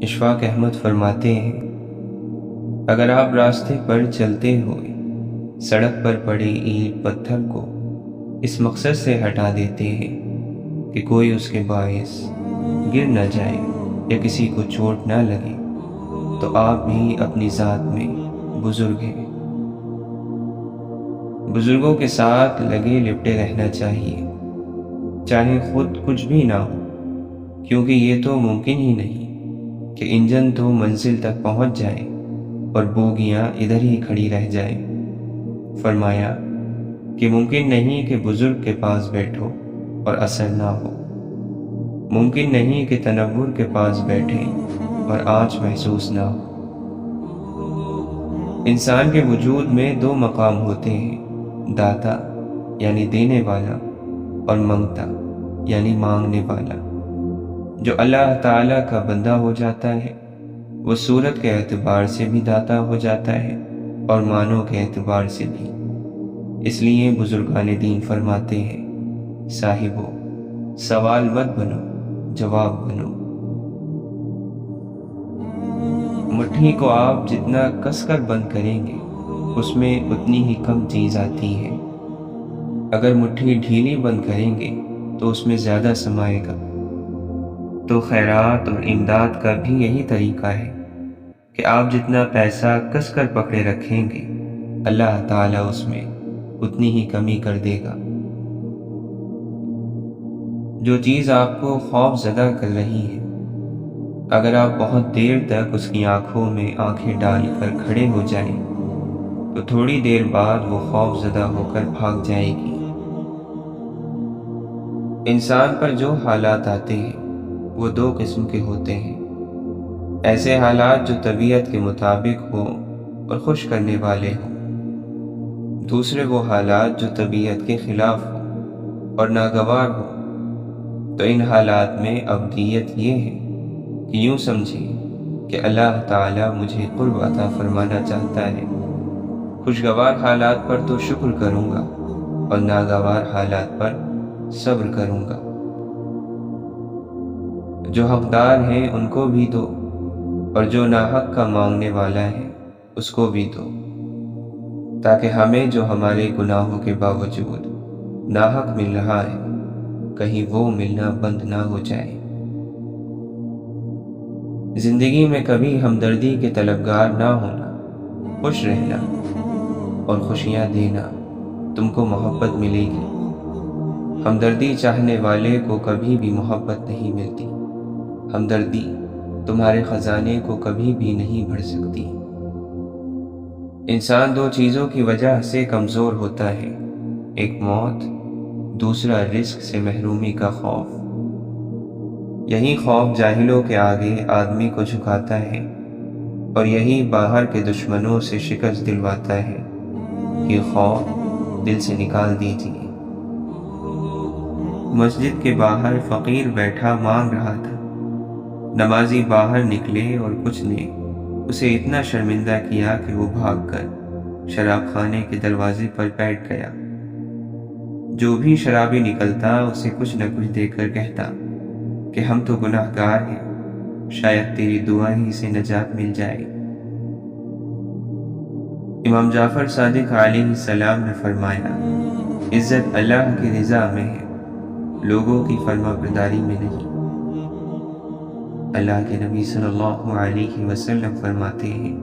اشفاق احمد فرماتے ہیں، اگر آپ راستے پر چلتے ہوئے سڑک پر پڑے اینٹ پتھر کو اس مقصد سے ہٹا دیتے ہیں کہ کوئی اس کے باعث گر نہ جائے یا کسی کو چوٹ نہ لگے، تو آپ بھی اپنی ذات میں بزرگ ہیں۔ بزرگوں کے ساتھ لگے لپٹے رہنا چاہیے، چاہے خود کچھ بھی نہ ہو، کیونکہ یہ تو ممکن ہی نہیں کہ انجن تو منزل تک پہنچ جائے اور بوگیاں ادھر ہی کھڑی رہ جائیں۔ فرمایا کہ ممکن نہیں کہ بزرگ کے پاس بیٹھو اور اثر نہ ہو، ممکن نہیں کہ تنور کے پاس بیٹھیں اور آنچ محسوس نہ ہو۔ انسان کے وجود میں دو مقام ہوتے ہیں، داتا یعنی دینے والا اور منگتا یعنی مانگنے والا۔ جو اللہ تعالیٰ کا بندہ ہو جاتا ہے وہ صورت کے اعتبار سے بھی داتا ہو جاتا ہے اور معنوں کے اعتبار سے بھی۔ اس لیے بزرگان دین فرماتے ہیں، صاحبو سوال مت بنو، جواب بنو۔ مٹھی کو آپ جتنا کس کر بند کریں گے اس میں اتنی ہی کم چیز آتی ہے، اگر مٹھی ڈھیلی بند کریں گے تو اس میں زیادہ سمائے گا۔ تو خیرات اور امداد کا بھی یہی طریقہ ہے کہ آپ جتنا پیسہ کس کر پکڑے رکھیں گے اللہ تعالیٰ اس میں اتنی ہی کمی کر دے گا۔ جو چیز آپ کو خوف زدہ کر رہی ہے، اگر آپ بہت دیر تک اس کی آنکھوں میں آنکھیں ڈال کر کھڑے ہو جائیں تو تھوڑی دیر بعد وہ خوف زدہ ہو کر بھاگ جائے گی۔ انسان پر جو حالات آتے ہیں وہ دو قسم کے ہوتے ہیں، ایسے حالات جو طبیعت کے مطابق ہوں اور خوش کرنے والے ہوں، دوسرے وہ حالات جو طبیعت کے خلاف ہوں اور ناگوار ہوں۔ تو ان حالات میں ابدیت یہ ہے کہ یوں سمجھیں کہ اللہ تعالیٰ مجھے قرب عطا فرمانا چاہتا ہے۔ خوشگوار حالات پر تو شکر کروں گا اور ناگوار حالات پر صبر کروں گا۔ جو حقدار ہیں ان کو بھی دو اور جو ناحق کا مانگنے والا ہے اس کو بھی دو، تاکہ ہمیں جو ہمارے گناہوں کے باوجود ناحق مل رہا ہے کہیں وہ ملنا بند نہ ہو جائے۔ زندگی میں کبھی ہمدردی کے طلبگار نہ ہونا، خوش رہنا اور خوشیاں دینا، تم کو محبت ملے گی۔ ہمدردی چاہنے والے کو کبھی بھی محبت نہیں ملتی، ہمدردی تمہارے خزانے کو کبھی بھی نہیں بھر سکتی۔ انسان دو چیزوں کی وجہ سے کمزور ہوتا ہے، ایک موت، دوسرا رزق سے محرومی کا خوف۔ یہی خوف جاہلوں کے آگے آدمی کو جھکاتا ہے اور یہی باہر کے دشمنوں سے شکست دلواتا ہے۔ یہ خوف دل سے نکال دیجیے۔ مسجد کے باہر فقیر بیٹھا مانگ رہا تھا، نمازی باہر نکلے اور کچھ نے اسے اتنا شرمندہ کیا کہ وہ بھاگ کر شراب خانے کے دروازے پر بیٹھ گیا۔ جو بھی شرابی نکلتا اسے کچھ نہ کچھ دے کر کہتا کہ ہم تو گناہ گار ہیں، شاید تیری دعا ہی سے نجات مل جائے۔ امام جعفر صادق علیہ السلام نے فرمایا، عزت اللہ کی رضا میں ہے، لوگوں کی فرما برداری میں نہیں۔ اللہ کے نبی صلی اللہ علیہ وسلم فرماتے ہیں،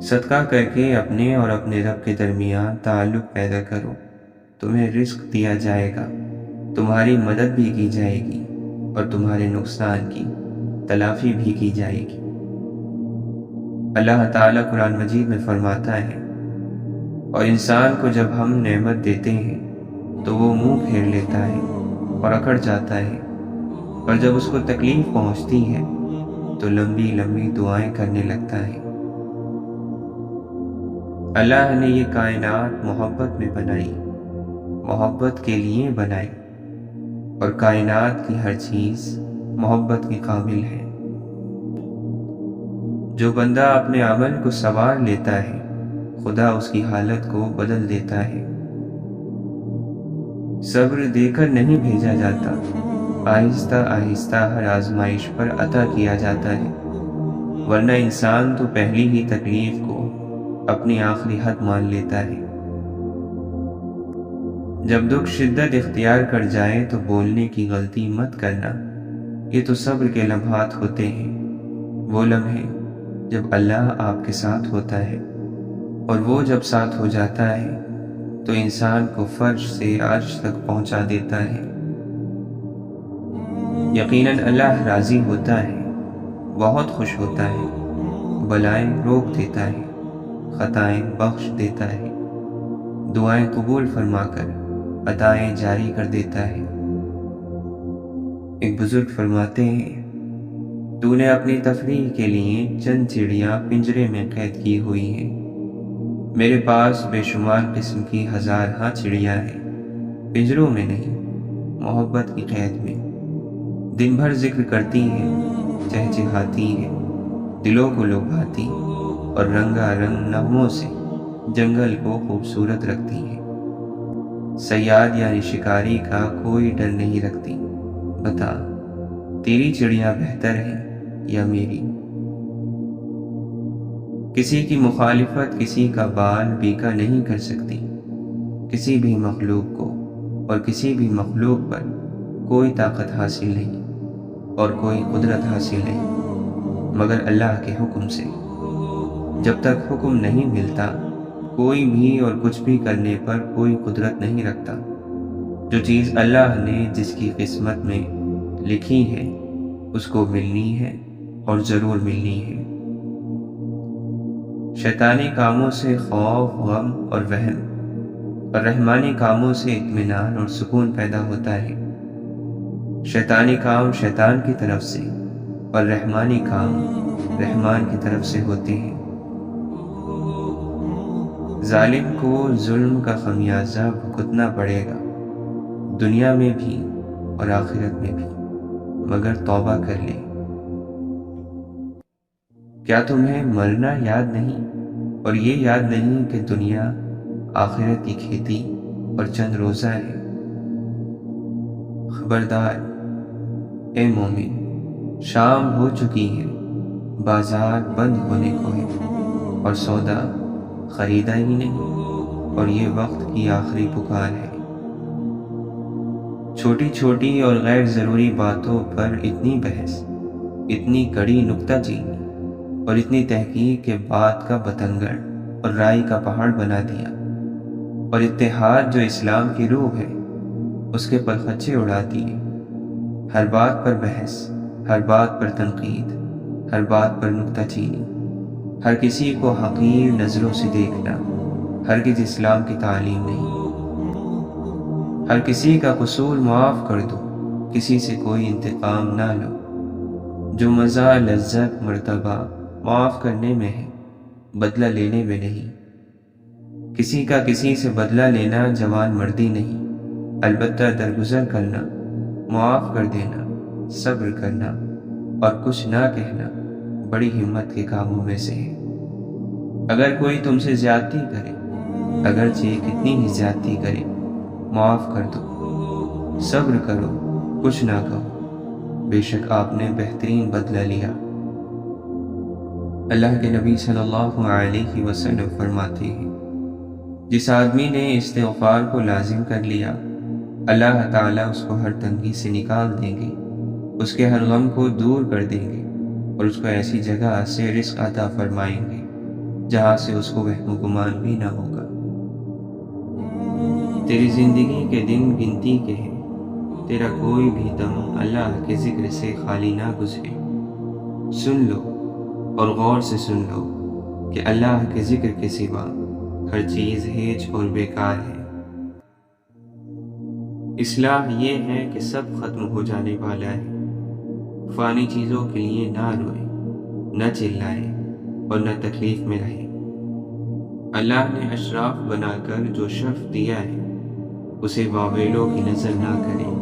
صدقہ کر کے اپنے اور اپنے رب کے درمیان تعلق پیدا کرو، تمہیں رزق دیا جائے گا، تمہاری مدد بھی کی جائے گی اور تمہارے نقصان کی تلافی بھی کی جائے گی۔ اللہ تعالیٰ قرآن مجید میں فرماتا ہے، اور انسان کو جب ہم نعمت دیتے ہیں تو وہ منہ پھیر لیتا ہے اور اکڑ جاتا ہے، اور جب اس کو تکلیف پہنچتی ہے تو لمبی لمبی دعائیں کرنے لگتا ہے۔ اللہ نے یہ کائنات محبت میں بنائی، محبت کے لیے بنائی، اور کائنات کی ہر چیز محبت کے قابل ہے۔ جو بندہ اپنے عمل کو سنوار لیتا ہے خدا اس کی حالت کو بدل دیتا ہے۔ صبر دے کر نہیں بھیجا جاتا، آہستہ آہستہ ہر آزمائش پر عطا کیا جاتا ہے، ورنہ انسان تو پہلی ہی تکلیف کو اپنی آخری حد مان لیتا ہے۔ جب دکھ شدت اختیار کر جائے تو بولنے کی غلطی مت کرنا، یہ تو صبر کے لمحات ہوتے ہیں، وہ لمحے جب اللہ آپ کے ساتھ ہوتا ہے، اور وہ جب ساتھ ہو جاتا ہے تو انسان کو فرش سے عرش تک پہنچا دیتا ہے۔ یقیناً اللہ راضی ہوتا ہے، بہت خوش ہوتا ہے، بلائیں روک دیتا ہے، خطائیں بخش دیتا ہے، دعائیں قبول فرما کر عطائیں جاری کر دیتا ہے۔ ایک بزرگ فرماتے ہیں، تو نے اپنی تفریح کے لیے چند چڑیاں پنجرے میں قید کی ہوئی ہیں، میرے پاس بے شمار قسم کی ہزارہا چڑیاں ہیں، پنجروں میں نہیں، محبت کی قید میں، دن بھر ذکر کرتی ہیں، چہچہاتی ہیں، دلوں کو لبھاتی اور رنگا رنگ نغموں سے جنگل کو خوبصورت رکھتی ہیں۔ صیاد یعنی شکاری کا کوئی ڈر نہیں رکھتی، بتا تیری چڑیاں بہتر ہیں یا میری؟ کسی کی مخالفت کسی کا بال بیکا نہیں کر سکتی، کسی بھی مخلوق کو اور کسی بھی مخلوق پر کوئی طاقت حاصل نہیں اور کوئی قدرت حاصل نہیں مگر اللہ کے حکم سے۔ جب تک حکم نہیں ملتا کوئی بھی اور کچھ بھی کرنے پر کوئی قدرت نہیں رکھتا۔ جو چیز اللہ نے جس کی قسمت میں لکھی ہے اس کو ملنی ہے اور ضرور ملنی ہے۔ شیطانی کاموں سے خوف، غم اور وہم، اور رحمانی کاموں سے اطمینان اور سکون پیدا ہوتا ہے۔ شیطانی کام شیطان کی طرف سے اور رحمانی کام رحمان کی طرف سے ہوتے ہیں۔ ظالم کو ظلم کا خمیازہ بھگتنا پڑے گا، دنیا میں بھی اور آخرت میں بھی، مگر توبہ کر لے۔ کیا تمہیں مرنا یاد نہیں اور یہ یاد نہیں کہ دنیا آخرت کی کھیتی اور چند روزہ ہے؟ خبردار اے مومن، شام ہو چکی ہے، بازار بند ہونے کو ہے، اور سودا خریدا ہی نہیں، اور یہ وقت کی آخری پکار ہے۔ چھوٹی چھوٹی اور غیر ضروری باتوں پر اتنی بحث، اتنی کڑی نکتہ چینی اور اتنی تحقیق کے بات کا بتنگڑ اور رائی کا پہاڑ بنا دیا، اور اتحاد جو اسلام کی روح ہے اس کے پرخچے اڑا دیے۔ ہر بات پر بحث، ہر بات پر تنقید، ہر بات پر نکتہ چینی، ہر کسی کو حقیر نظروں سے دیکھنا ہرگز اسلام کی تعلیم نہیں۔ ہر کسی کا قصور معاف کر دو، کسی سے کوئی انتقام نہ لو۔ جو مزہ، لذت، مرتبہ معاف کرنے میں ہے، بدلہ لینے میں نہیں۔ کسی کا کسی سے بدلہ لینا جوان مردی نہیں، البتہ درگزر کرنا، معاف کر دینا، صبر کرنا اور کچھ نہ کہنا بڑی ہمت کے کاموں میں سے ہے۔ اگر کوئی تم سے زیادتی کرے، اگرچہ کتنی ہی زیادتی کرے، معاف کر دو، صبر کرو، کچھ نہ کہو، بے شک آپ نے بہترین بدلہ لیا۔ اللہ کے نبی صلی اللہ علیہ وسلم فرماتے ہیں، جس آدمی نے استغفار کو لازم کر لیا، اللہ تعالیٰ اس کو ہر تنگی سے نکال دیں گے، اس کے ہر غم کو دور کر دیں گے، اور اس کو ایسی جگہ سے رزق عطا فرمائیں گے جہاں سے اس کو وہم و گمان بھی نہ ہوگا۔ تیری زندگی کے دن گنتی کے ہیں، تیرا کوئی بھی دم اللہ کے ذکر سے خالی نہ گزرے۔ سن لو اور غور سے سن لو کہ اللہ کے ذکر کے سوا ہر چیز ہیچ اور بیکار ہے۔ اصلاح یہ ہے کہ سب ختم ہو جانے والا ہے۔ فانی چیزوں کے لیے نہ روئے، نہ چلائے اور نہ تکلیف میں رہے۔ اللہ نے اشراف بنا کر جو شرف دیا ہے اسے واویلوں کی نظر نہ کریں۔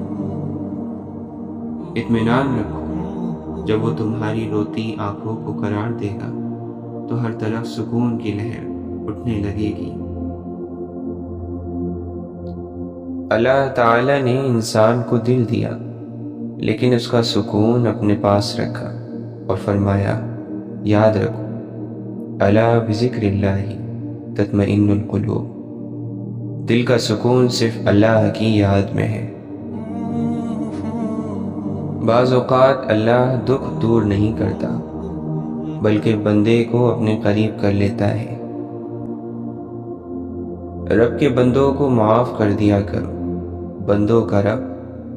اطمینان رکھو، جب وہ تمہاری روتی آنکھوں کو قرار دے گا تو ہر طرف سکون کی لہر اٹھنے لگے گی۔ اللہ تعالی نے انسان کو دل دیا لیکن اس کا سکون اپنے پاس رکھا اور فرمایا یاد رکھو الا بذکر اللہ تطمئن القلوب، دل کا سکون صرف اللہ کی یاد میں ہے۔ بعض اوقات اللہ دکھ دور نہیں کرتا بلکہ بندے کو اپنے قریب کر لیتا ہے۔ رب کے بندوں کو معاف کر دیا کرو، بندوں کا رب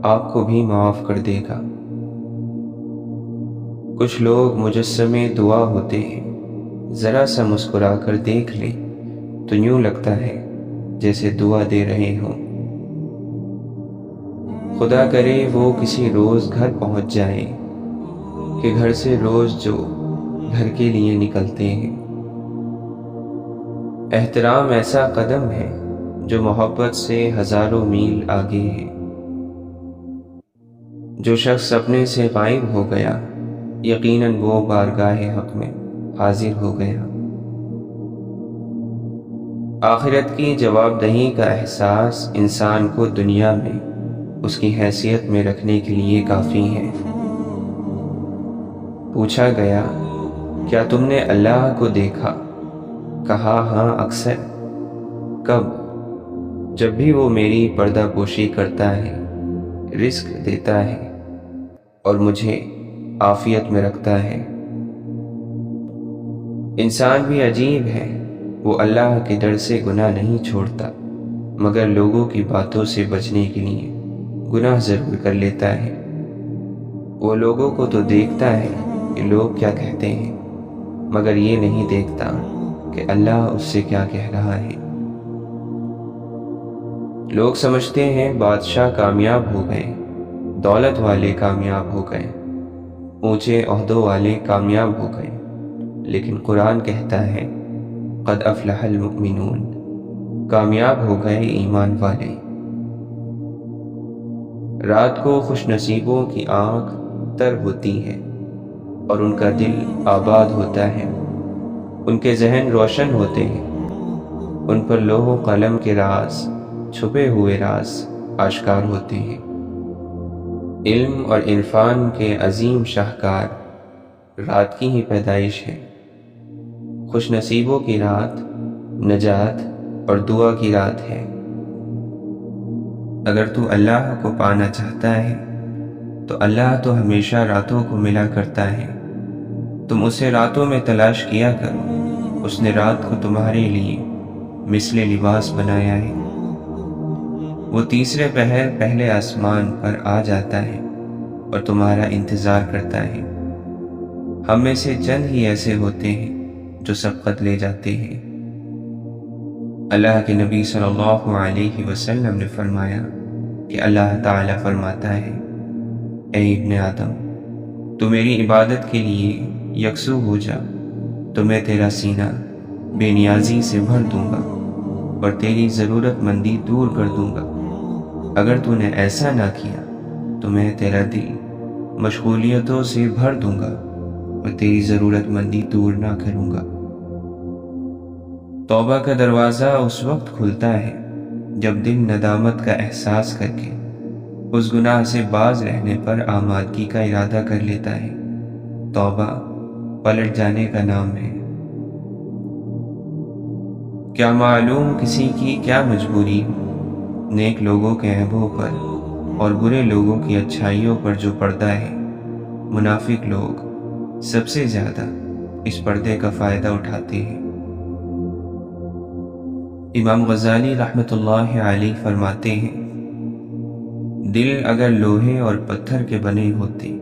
آپ کو بھی معاف کر دے گا۔ کچھ لوگ مجسمے دعا ہوتے ہیں، ذرا سا مسکرا کر دیکھ لیں تو یوں لگتا ہے جیسے دعا دے رہے ہوں۔ خدا کرے وہ کسی روز گھر پہنچ جائیں کہ گھر سے روز جو گھر کے لیے نکلتے ہیں۔ احترام ایسا قدم ہے جو محبت سے ہزاروں میل آگے ہے۔ جو شخص اپنے سے غائب ہو گیا یقیناً وہ بارگاہ حق میں حاضر ہو گیا۔ آخرت کی جواب دہی کا احساس انسان کو دنیا میں اس کی حیثیت میں رکھنے کے لیے کافی ہے۔ پوچھا گیا کیا تم نے اللہ کو دیکھا؟ کہا ہاں اکثر۔ کب؟ جب بھی وہ میری پردہ پوشی کرتا ہے، رزق دیتا ہے اور مجھے عافیت میں رکھتا ہے۔ انسان بھی عجیب ہے، وہ اللہ کے ڈر سے گناہ نہیں چھوڑتا مگر لوگوں کی باتوں سے بچنے کے لیے گناہ ضرور کر لیتا ہے۔ وہ لوگوں کو تو دیکھتا ہے کہ لوگ کیا کہتے ہیں مگر یہ نہیں دیکھتا کہ اللہ اس سے کیا کہہ رہا ہے۔ لوگ سمجھتے ہیں بادشاہ کامیاب ہو گئے، دولت والے کامیاب ہو گئے، اونچے عہدوں والے کامیاب ہو گئے، لیکن قرآن کہتا ہے قد افلح المؤمنون، کامیاب ہو گئے ایمان والے۔ رات کو خوش نصیبوں کی آنکھ تر ہوتی ہے اور ان کا دل آباد ہوتا ہے، ان کے ذہن روشن ہوتے ہیں، ان پر لوح و قلم کے راز، چھپے ہوئے راز آشکار ہوتے ہیں۔ علم اور عرفان کے عظیم شاہکار رات کی ہی پیدائش ہے۔ خوش نصیبوں کی رات نجات اور دعا کی رات ہے۔ اگر تو اللہ کو پانا چاہتا ہے تو اللہ تو ہمیشہ راتوں کو ملا کرتا ہے، تم اسے راتوں میں تلاش کیا کرو، اس نے رات کو تمہارے لیے مثل لباس بنایا ہے۔ وہ تیسرے پہر پہلے آسمان پر آ جاتا ہے اور تمہارا انتظار کرتا ہے۔ ہم میں سے چند ہی ایسے ہوتے ہیں جو سبقت لے جاتے ہیں۔ اللہ کے نبی صلی اللہ علیہ وسلم نے فرمایا کہ اللہ تعالیٰ فرماتا ہے اے ابن آدم، تو میری عبادت کے لیے یکسو ہو جا تو میں تیرا سینہ بے نیازی سے بھر دوں گا اور تیری ضرورت مندی دور کر دوں گا۔ اگر تو نے ایسا نہ کیا تو میں تیرا دل مشغولیتوں سے بھر دوں گا اور تیری ضرورت مندی دور نہ کروں گا۔ توبہ کا دروازہ اس وقت کھلتا ہے جب دل ندامت کا احساس کر کے اس گناہ سے باز رہنے پر آمادگی کا ارادہ کر لیتا ہے۔ توبہ پلٹ جانے کا نام ہے۔ کیا معلوم کسی کی کیا مجبوری ہو، نیک لوگوں کے عیبوں پر اور برے لوگوں کی اچھائیوں پر جو پردہ ہے۔ منافق لوگ سب سے زیادہ اس پردے کا فائدہ اٹھاتے ہیں۔ امام غزالی رحمۃ اللہ علیہ فرماتے ہیں دل اگر لوہے اور پتھر کے بنے ہوتے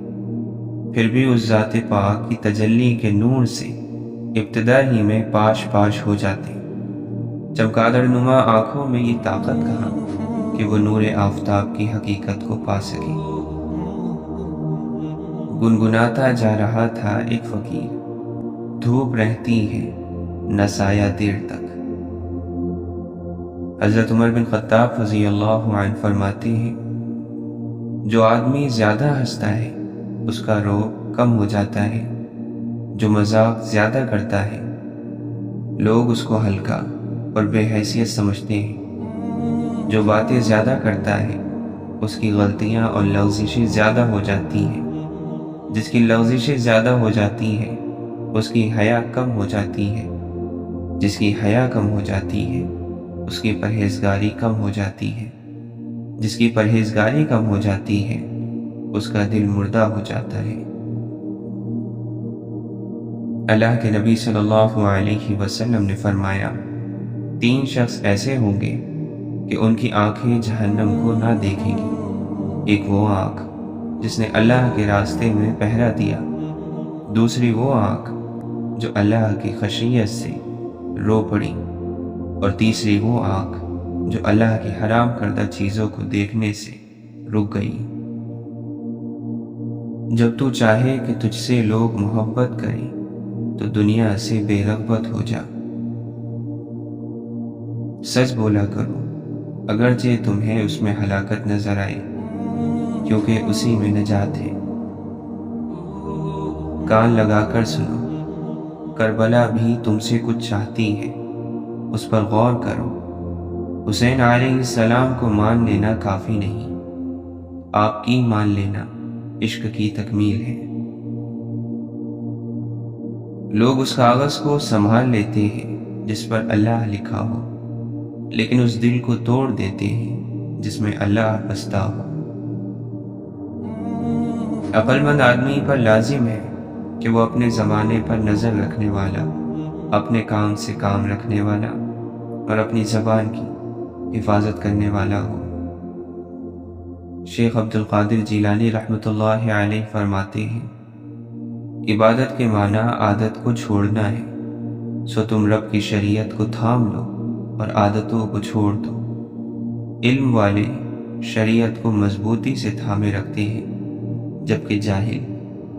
پھر بھی اس ذات پاک کی تجلی کے نور سے ابتدا ہی میں پاش پاش ہو جاتے۔ چمگادڑ نما آنکھوں میں یہ طاقت کہاں کہ وہ نور آفتاب کی حقیقت کو پا سکے۔ گنگناتا جا رہا تھا ایک فقیر، دھوپ رہتی ہے نہ سایہ دیر تک۔ حضرت عمر بن خطاب رضی اللہ عنہ فرماتے ہیں جو آدمی زیادہ ہنستا ہے اس کا روب کم ہو جاتا ہے، جو مذاق زیادہ کرتا ہے لوگ اس کو ہلکا اور بے حیثیت سمجھتے ہیں، جو باتیں زیادہ کرتا ہے اس کی غلطیاں اور لغزشیں زیادہ ہو جاتی ہیں۔ جس کی لغزشیں زیادہ ہو جاتی ہیں اس کی حیا کم ہو جاتی ہے۔ جس کی حیا کم ہو جاتی ہے اس کی پرہیزگاری کم ہو جاتی ہے۔ جس کی پرہیزگاری کم ہو جاتی ہے اس کا دل مردہ ہو جاتا ہے۔ اللہ کے نبی صلی اللہ علیہ وسلم نے فرمایا، 3 شخص ایسے ہوں گے کہ ان کی آنکھیں جہنم کو نہ دیکھیں گی۔ ایک وہ آنکھ جس نے اللہ کے راستے میں پہرا دیا، دوسری وہ آنکھ جو اللہ کی خشیت سے رو پڑی، اور تیسری وہ آنکھ جو اللہ کی حرام کردہ چیزوں کو دیکھنے سے رک گئی۔ جب تو چاہے کہ تجھ سے لوگ محبت کریں تو دنیا سے بے رغبت ہو جا۔ سچ بولا کرو اگرچہ تمہیں اس میں ہلاکت نظر آئے، کیونکہ اسی میں نجات ہے۔ کان لگا کر سنو، کربلا بھی تم سے کچھ چاہتی ہے، اس پر غور کرو۔ حسین علیہ السلام کو مان لینا کافی نہیں، آپ کی مان لینا عشق کی تکمیل ہے۔ لوگ اس کاغذ کو سنبھال لیتے ہیں جس پر اللہ لکھا ہو، لیکن اس دل کو توڑ دیتے ہیں جس میں اللہ بستا ہو۔ عقل مند آدمی پر لازم ہے کہ وہ اپنے زمانے پر نظر رکھنے والا، اپنے کام سے کام رکھنے والا اور اپنی زبان کی حفاظت کرنے والا ہو۔ شیخ عبد القادر جیلانی رحمۃ اللہ علیہ فرماتے ہیں، عبادت کے معنی عادت کو چھوڑنا ہے، سو تم رب کی شریعت کو تھام لو اور عادتوں کو چھوڑ دو۔ علم والے شریعت کو مضبوطی سے تھامے رکھتے ہیں، جبکہ جاہل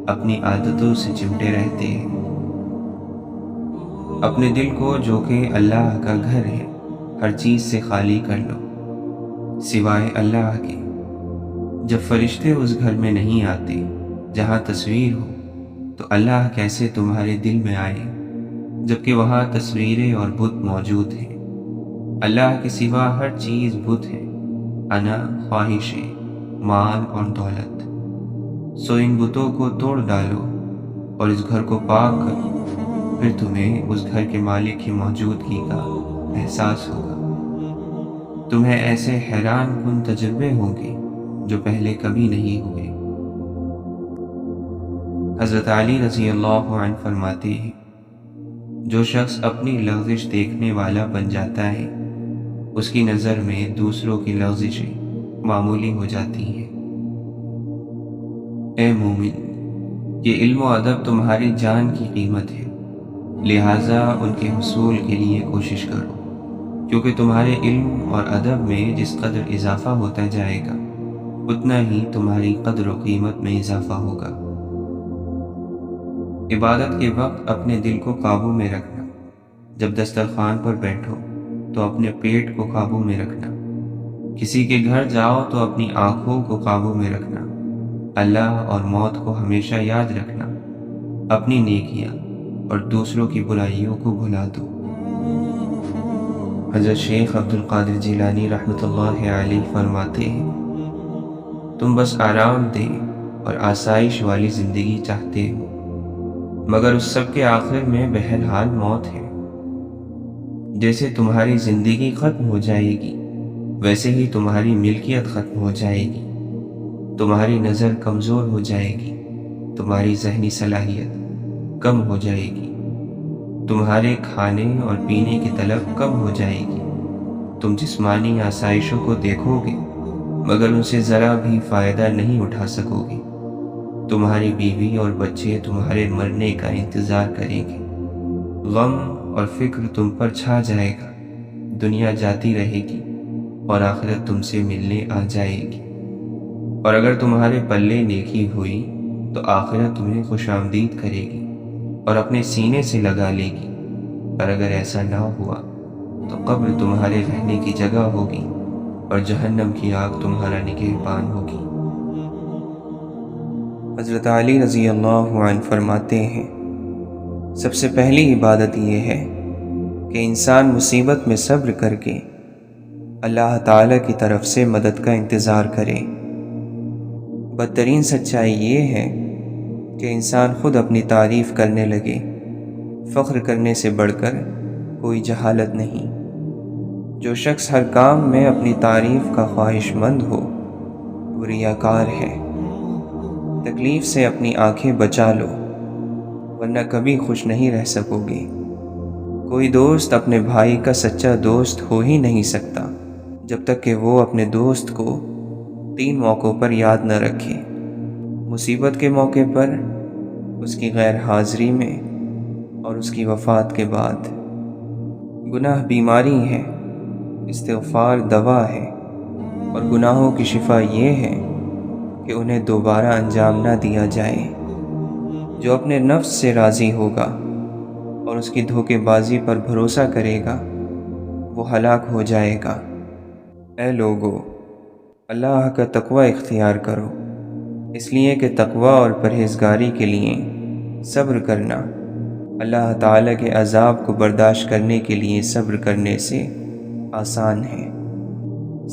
اپنی عادتوں سے چمٹے رہتے ہیں۔ اپنے دل کو جو کہ اللہ کا گھر ہے ہر چیز سے خالی کر لو سوائے اللہ کے۔ جب فرشتے اس گھر میں نہیں آتے جہاں تصویر ہو تو اللہ کیسے تمہارے دل میں آئے جبکہ وہاں تصویریں اور بت موجود ہیں۔ اللہ کے سوا ہر چیز بت ہے، انا، خواہشیں، مال اور دولت۔ سو ان بتوں کو توڑ ڈالو اور اس گھر کو پاک کرو، پھر تمہیں اس گھر کے مالک کی موجودگی کا احساس ہوگا۔ تمہیں ایسے حیران کن تجربے ہوں گے جو پہلے کبھی نہیں ہوئے۔ حضرت علی رضی اللہ عنہ فرماتے ہیں، جو شخص اپنی لغزش دیکھنے والا بن جاتا ہے اس کی نظر میں دوسروں کی لغزشیں معمولی ہو جاتی ہیں۔ اے مومن، یہ علم و ادب تمہاری جان کی قیمت ہے، لہٰذا ان کے حصول کے لیے کوشش کرو، کیونکہ تمہارے علم اور ادب میں جس قدر اضافہ ہوتا جائے گا اتنا ہی تمہاری قدر و قیمت میں اضافہ ہوگا۔ عبادت کے وقت اپنے دل کو قابو میں رکھنا، جب دسترخوان پر بیٹھو تو اپنے پیٹ کو قابو میں رکھنا، کسی کے گھر جاؤ تو اپنی آنکھوں کو قابو میں رکھنا، اللہ اور موت کو ہمیشہ یاد رکھنا، اپنی نیکیاں اور دوسروں کی برائیوں کو بھلا دو۔ حضرت شیخ عبد القادر جیلانی رحمۃ اللہ علیہ فرماتے ہیں، تم بس آرام دہ اور آسائش والی زندگی چاہتے ہو، مگر اس سب کے آخر میں بہرحال موت ہے۔ جیسے تمہاری زندگی ختم ہو جائے گی ویسے ہی تمہاری ملکیت ختم ہو جائے گی، تمہاری نظر کمزور ہو جائے گی، تمہاری ذہنی صلاحیت کم ہو جائے گی، تمہارے کھانے اور پینے کی طلب کم ہو جائے گی، تم جسمانی آسائشوں کو دیکھو گے مگر ان سے ذرا بھی فائدہ نہیں اٹھا سکو گے، تمہاری بیوی اور بچے تمہارے مرنے کا انتظار کریں گے، غم اور فکر تم پر چھا جائے گا، دنیا جاتی رہے گی اور آخرت تم سے ملنے آ جائے گی، اور اگر تمہارے پلے نیکی ہوئی تو آخرت تمہیں خوش آمدید کرے گی اور اپنے سینے سے لگا لے گی، اور اگر ایسا نہ ہوا تو قبر تمہارے رہنے کی جگہ ہوگی اور جہنم کی آگ تمہارا نگہبان ہوگی۔ حضرت علی رضی اللہ عنہ فرماتے ہیں، سب سے پہلی عبادت یہ ہے کہ انسان مصیبت میں صبر کر کے اللہ تعالیٰ کی طرف سے مدد کا انتظار کرے۔ بدترین سچائی یہ ہے کہ انسان خود اپنی تعریف کرنے لگے۔ فخر کرنے سے بڑھ کر کوئی جہالت نہیں۔ جو شخص ہر کام میں اپنی تعریف کا خواہش مند ہو وہ ریاکار ہے۔ تکلیف سے اپنی آنکھیں بچا لو ورنہ کبھی خوش نہیں رہ سکو گے۔ کوئی دوست اپنے بھائی کا سچا دوست ہو ہی نہیں سکتا جب تک کہ وہ اپنے دوست کو 3 موقعوں پر یاد نہ رکھے: مصیبت کے موقع پر، اس کی غیر حاضری میں، اور اس کی وفات کے بعد۔ گناہ بیماری ہے، استغفار دوا ہے، اور گناہوں کی شفا یہ ہے کہ انہیں دوبارہ انجام نہ دیا جائے۔ جو اپنے نفس سے راضی ہوگا اور اس کی دھوکے بازی پر بھروسہ کرے گا وہ ہلاک ہو جائے گا۔ اے لوگو، اللہ کا تقوی اختیار کرو، اس لیے کہ تقوی اور پرہیزگاری کے لیے صبر کرنا اللہ تعالیٰ کے عذاب کو برداشت کرنے کے لیے صبر کرنے سے آسان ہے۔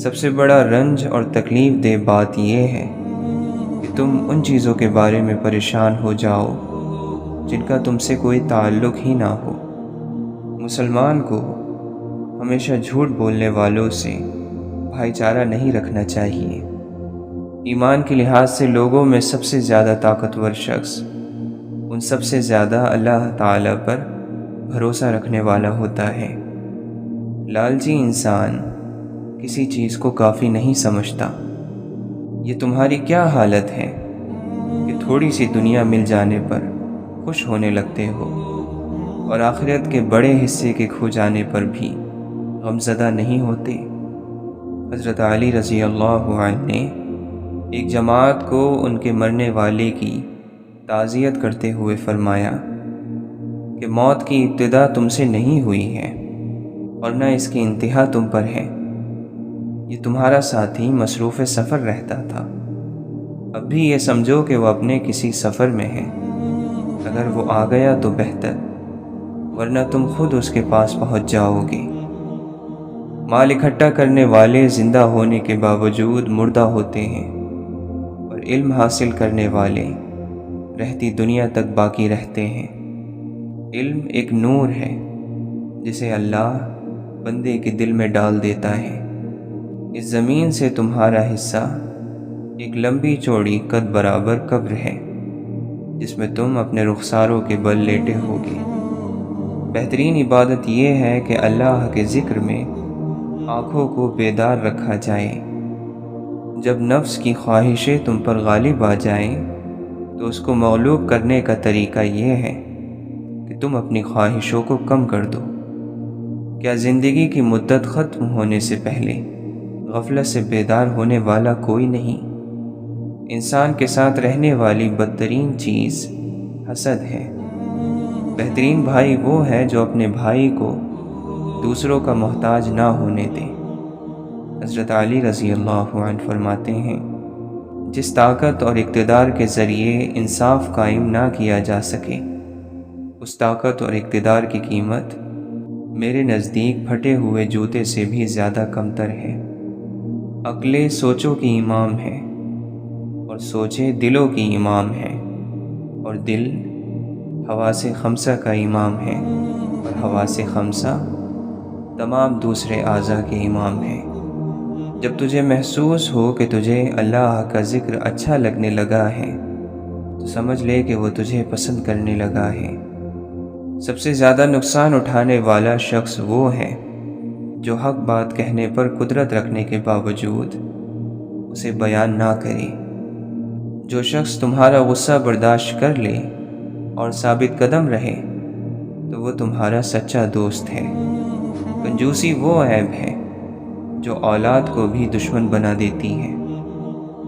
سب سے بڑا رنج اور تکلیف دہ بات یہ ہے کہ تم ان چیزوں کے بارے میں پریشان ہو جاؤ جن کا تم سے کوئی تعلق ہی نہ ہو۔ مسلمان کو ہمیشہ جھوٹ بولنے والوں سے بھائی چارہ نہیں رکھنا چاہیے۔ ایمان کے لحاظ سے لوگوں میں سب سے زیادہ طاقتور شخص ان سب سے زیادہ اللہ تعالیٰ پر بھروسہ رکھنے والا ہوتا ہے۔ لالچی انسان کسی چیز کو کافی نہیں سمجھتا۔ یہ تمہاری کیا حالت ہے کہ تھوڑی سی دنیا مل جانے پر خوش ہونے لگتے ہو اور آخرت کے بڑے حصے کے کھو جانے پر بھی غمزدہ نہیں ہوتے؟ حضرت علی رضی اللہ عنہ نے ایک جماعت کو ان کے مرنے والے کی تعزیت کرتے ہوئے فرمایا کہ موت کی ابتدا تم سے نہیں ہوئی ہے اور نہ اس کی انتہا تم پر ہے۔ یہ تمہارا ساتھی مصروف سفر رہتا تھا، اب بھی یہ سمجھو کہ وہ اپنے کسی سفر میں ہے۔ اگر وہ آ گیا تو بہتر، ورنہ تم خود اس کے پاس پہنچ جاؤ گے۔ مال اکٹھا کرنے والے زندہ ہونے کے باوجود مردہ ہوتے ہیں اور علم حاصل کرنے والے رہتی دنیا تک باقی رہتے ہیں۔ علم ایک نور ہے جسے اللہ بندے کے دل میں ڈال دیتا ہے۔ اس زمین سے تمہارا حصہ ایک لمبی چوڑی قد برابر قبر ہے جس میں تم اپنے رخساروں کے بل لیٹے ہوگے۔ بہترین عبادت یہ ہے کہ اللہ کے ذکر میں آنکھوں کو بیدار رکھا جائے۔ جب نفس کی خواہشیں تم پر غالب آ جائیں تو اس کو مغلوب کرنے کا طریقہ یہ ہے کہ تم اپنی خواہشوں کو کم کر دو۔ کیا زندگی کی مدت ختم ہونے سے پہلے غفلت سے بیدار ہونے والا کوئی نہیں؟ انسان کے ساتھ رہنے والی بدترین چیز حسد ہے۔ بہترین بھائی وہ ہے جو اپنے بھائی کو دوسروں کا محتاج نہ ہونے دے۔ حضرت علی رضی اللہ عنہ فرماتے ہیں، جس طاقت اور اقتدار کے ذریعے انصاف قائم نہ کیا جا سکے اس طاقت اور اقتدار کی قیمت میرے نزدیک پھٹے ہوئے جوتے سے بھی زیادہ کمتر ہے۔ عقلیں سوچوں کی امام ہے اور سوچیں دلوں کی امام ہے، اور دل حواس خمسہ کا امام ہے، اور حواس خمسہ تمام دوسرے اعضاء کے امام ہے۔ جب تجھے محسوس ہو کہ تجھے اللہ کا ذکر اچھا لگنے لگا ہے تو سمجھ لے کہ وہ تجھے پسند کرنے لگا ہے۔ سب سے زیادہ نقصان اٹھانے والا شخص وہ ہے جو حق بات کہنے پر قدرت رکھنے کے باوجود اسے بیان نہ کرے۔ جو شخص تمہارا غصہ برداشت کر لے اور ثابت قدم رہے تو وہ تمہارا سچا دوست ہے۔ کنجوسی وہ عیب ہے جو اولاد کو بھی دشمن بنا دیتی ہے۔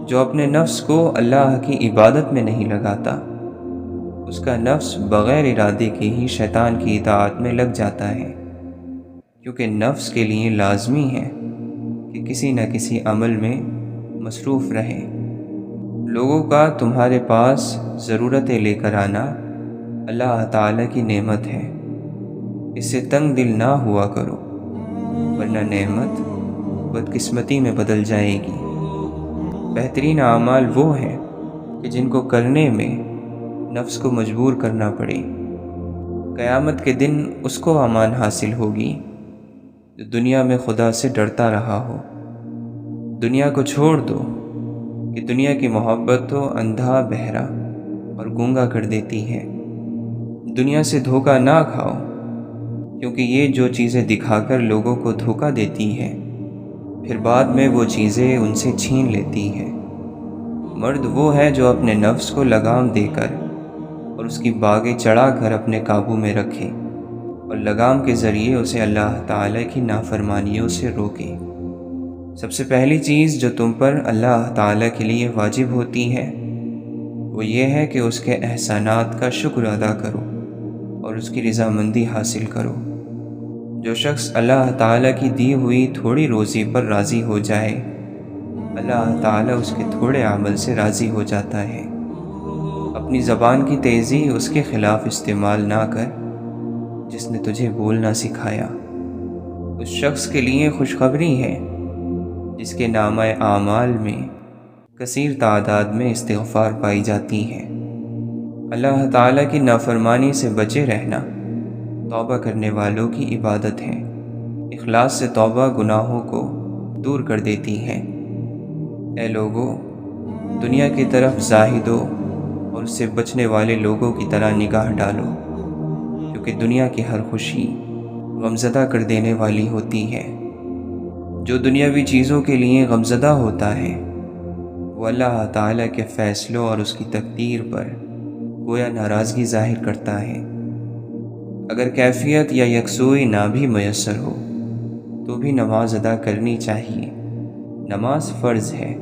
جو اپنے نفس کو اللہ کی عبادت میں نہیں لگاتا اس کا نفس بغیر ارادے کے ہی شیطان کی اطاعت میں لگ جاتا ہے، کیونکہ نفس کے لیے لازمی ہے کہ کسی نہ کسی عمل میں مصروف رہے۔ لوگوں کا تمہارے پاس ضرورتیں لے کر آنا اللہ تعالیٰ کی نعمت ہے، اس سے تنگ دل نہ ہوا کرو، ورنہ نعمت بدقسمتی میں بدل جائے گی۔ بہترین اعمال وہ ہیں کہ جن کو کرنے میں نفس کو مجبور کرنا پڑے۔ قیامت کے دن اس کو امان حاصل ہوگی جو دنیا میں خدا سے ڈرتا رہا ہو۔ دنیا کو چھوڑ دو کہ دنیا کی محبت تو اندھا، بہرا اور گونگا کر دیتی ہے۔ دنیا سے دھوکہ نہ کھاؤ، کیونکہ یہ جو چیزیں دکھا کر لوگوں کو دھوکہ دیتی ہیں، پھر بعد میں وہ چیزیں ان سے چھین لیتی ہیں۔ مرد وہ ہے جو اپنے نفس کو لگام دے کر اور اس کی باگیں چڑھا کر اپنے قابو میں رکھے اور لگام کے ذریعے اسے اللہ تعالیٰ کی نافرمانیوں سے روکے۔ سب سے پہلی چیز جو تم پر اللہ تعالیٰ کے لیے واجب ہوتی ہے وہ یہ ہے کہ اس کے احسانات کا شکر ادا کرو اور اس کی رضامندی حاصل کرو۔ جو شخص اللہ تعالیٰ کی دی ہوئی تھوڑی روزی پر راضی ہو جائے، اللہ تعالیٰ اس کے تھوڑے عمل سے راضی ہو جاتا ہے۔ اپنی زبان کی تیزی اس کے خلاف استعمال نہ کر جس نے تجھے بولنا سکھایا۔ اس شخص کے لیے خوشخبری ہے جس کے نامہ اعمال میں کثیر تعداد میں استغفار پائی جاتی ہے۔ اللہ تعالیٰ کی نافرمانی سے بچے رہنا توبہ کرنے والوں کی عبادت ہے۔ اخلاص سے توبہ گناہوں کو دور کر دیتی ہے۔ اے لوگو، دنیا کی طرف زاہدو اور اس سے بچنے والے لوگوں کی طرح نگاہ ڈالو، کیونکہ دنیا کی ہر خوشی غمزدہ کر دینے والی ہوتی ہے۔ جو دنیاوی چیزوں کے لیے غمزدہ ہوتا ہے وہ اللہ تعالیٰ کے فیصلوں اور اس کی تقدیر پر گویا ناراضگی ظاہر کرتا ہے۔ اگر کیفیت یا یکسوئی نہ بھی میسر ہو تو بھی نماز ادا کرنی چاہیے۔ نماز فرض ہے،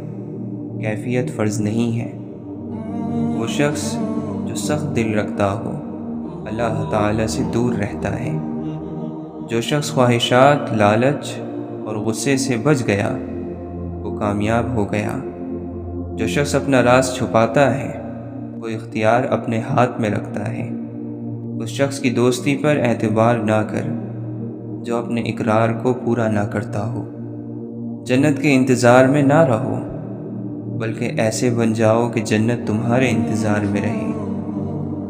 کیفیت فرض نہیں ہے۔ وہ شخص جو سخت دل رکھتا ہو اللہ تعالیٰ سے دور رہتا ہے۔ جو شخص خواہشات، لالچ اور غصے سے بچ گیا وہ کامیاب ہو گیا۔ جو شخص اپنا راز چھپاتا ہے وہ اختیار اپنے ہاتھ میں رکھتا ہے۔ اس شخص کی دوستی پر اعتبار نہ کر جو اپنے اقرار کو پورا نہ کرتا ہو۔ جنت کے انتظار میں نہ رہو، بلکہ ایسے بن جاؤ کہ جنت تمہارے انتظار میں رہے۔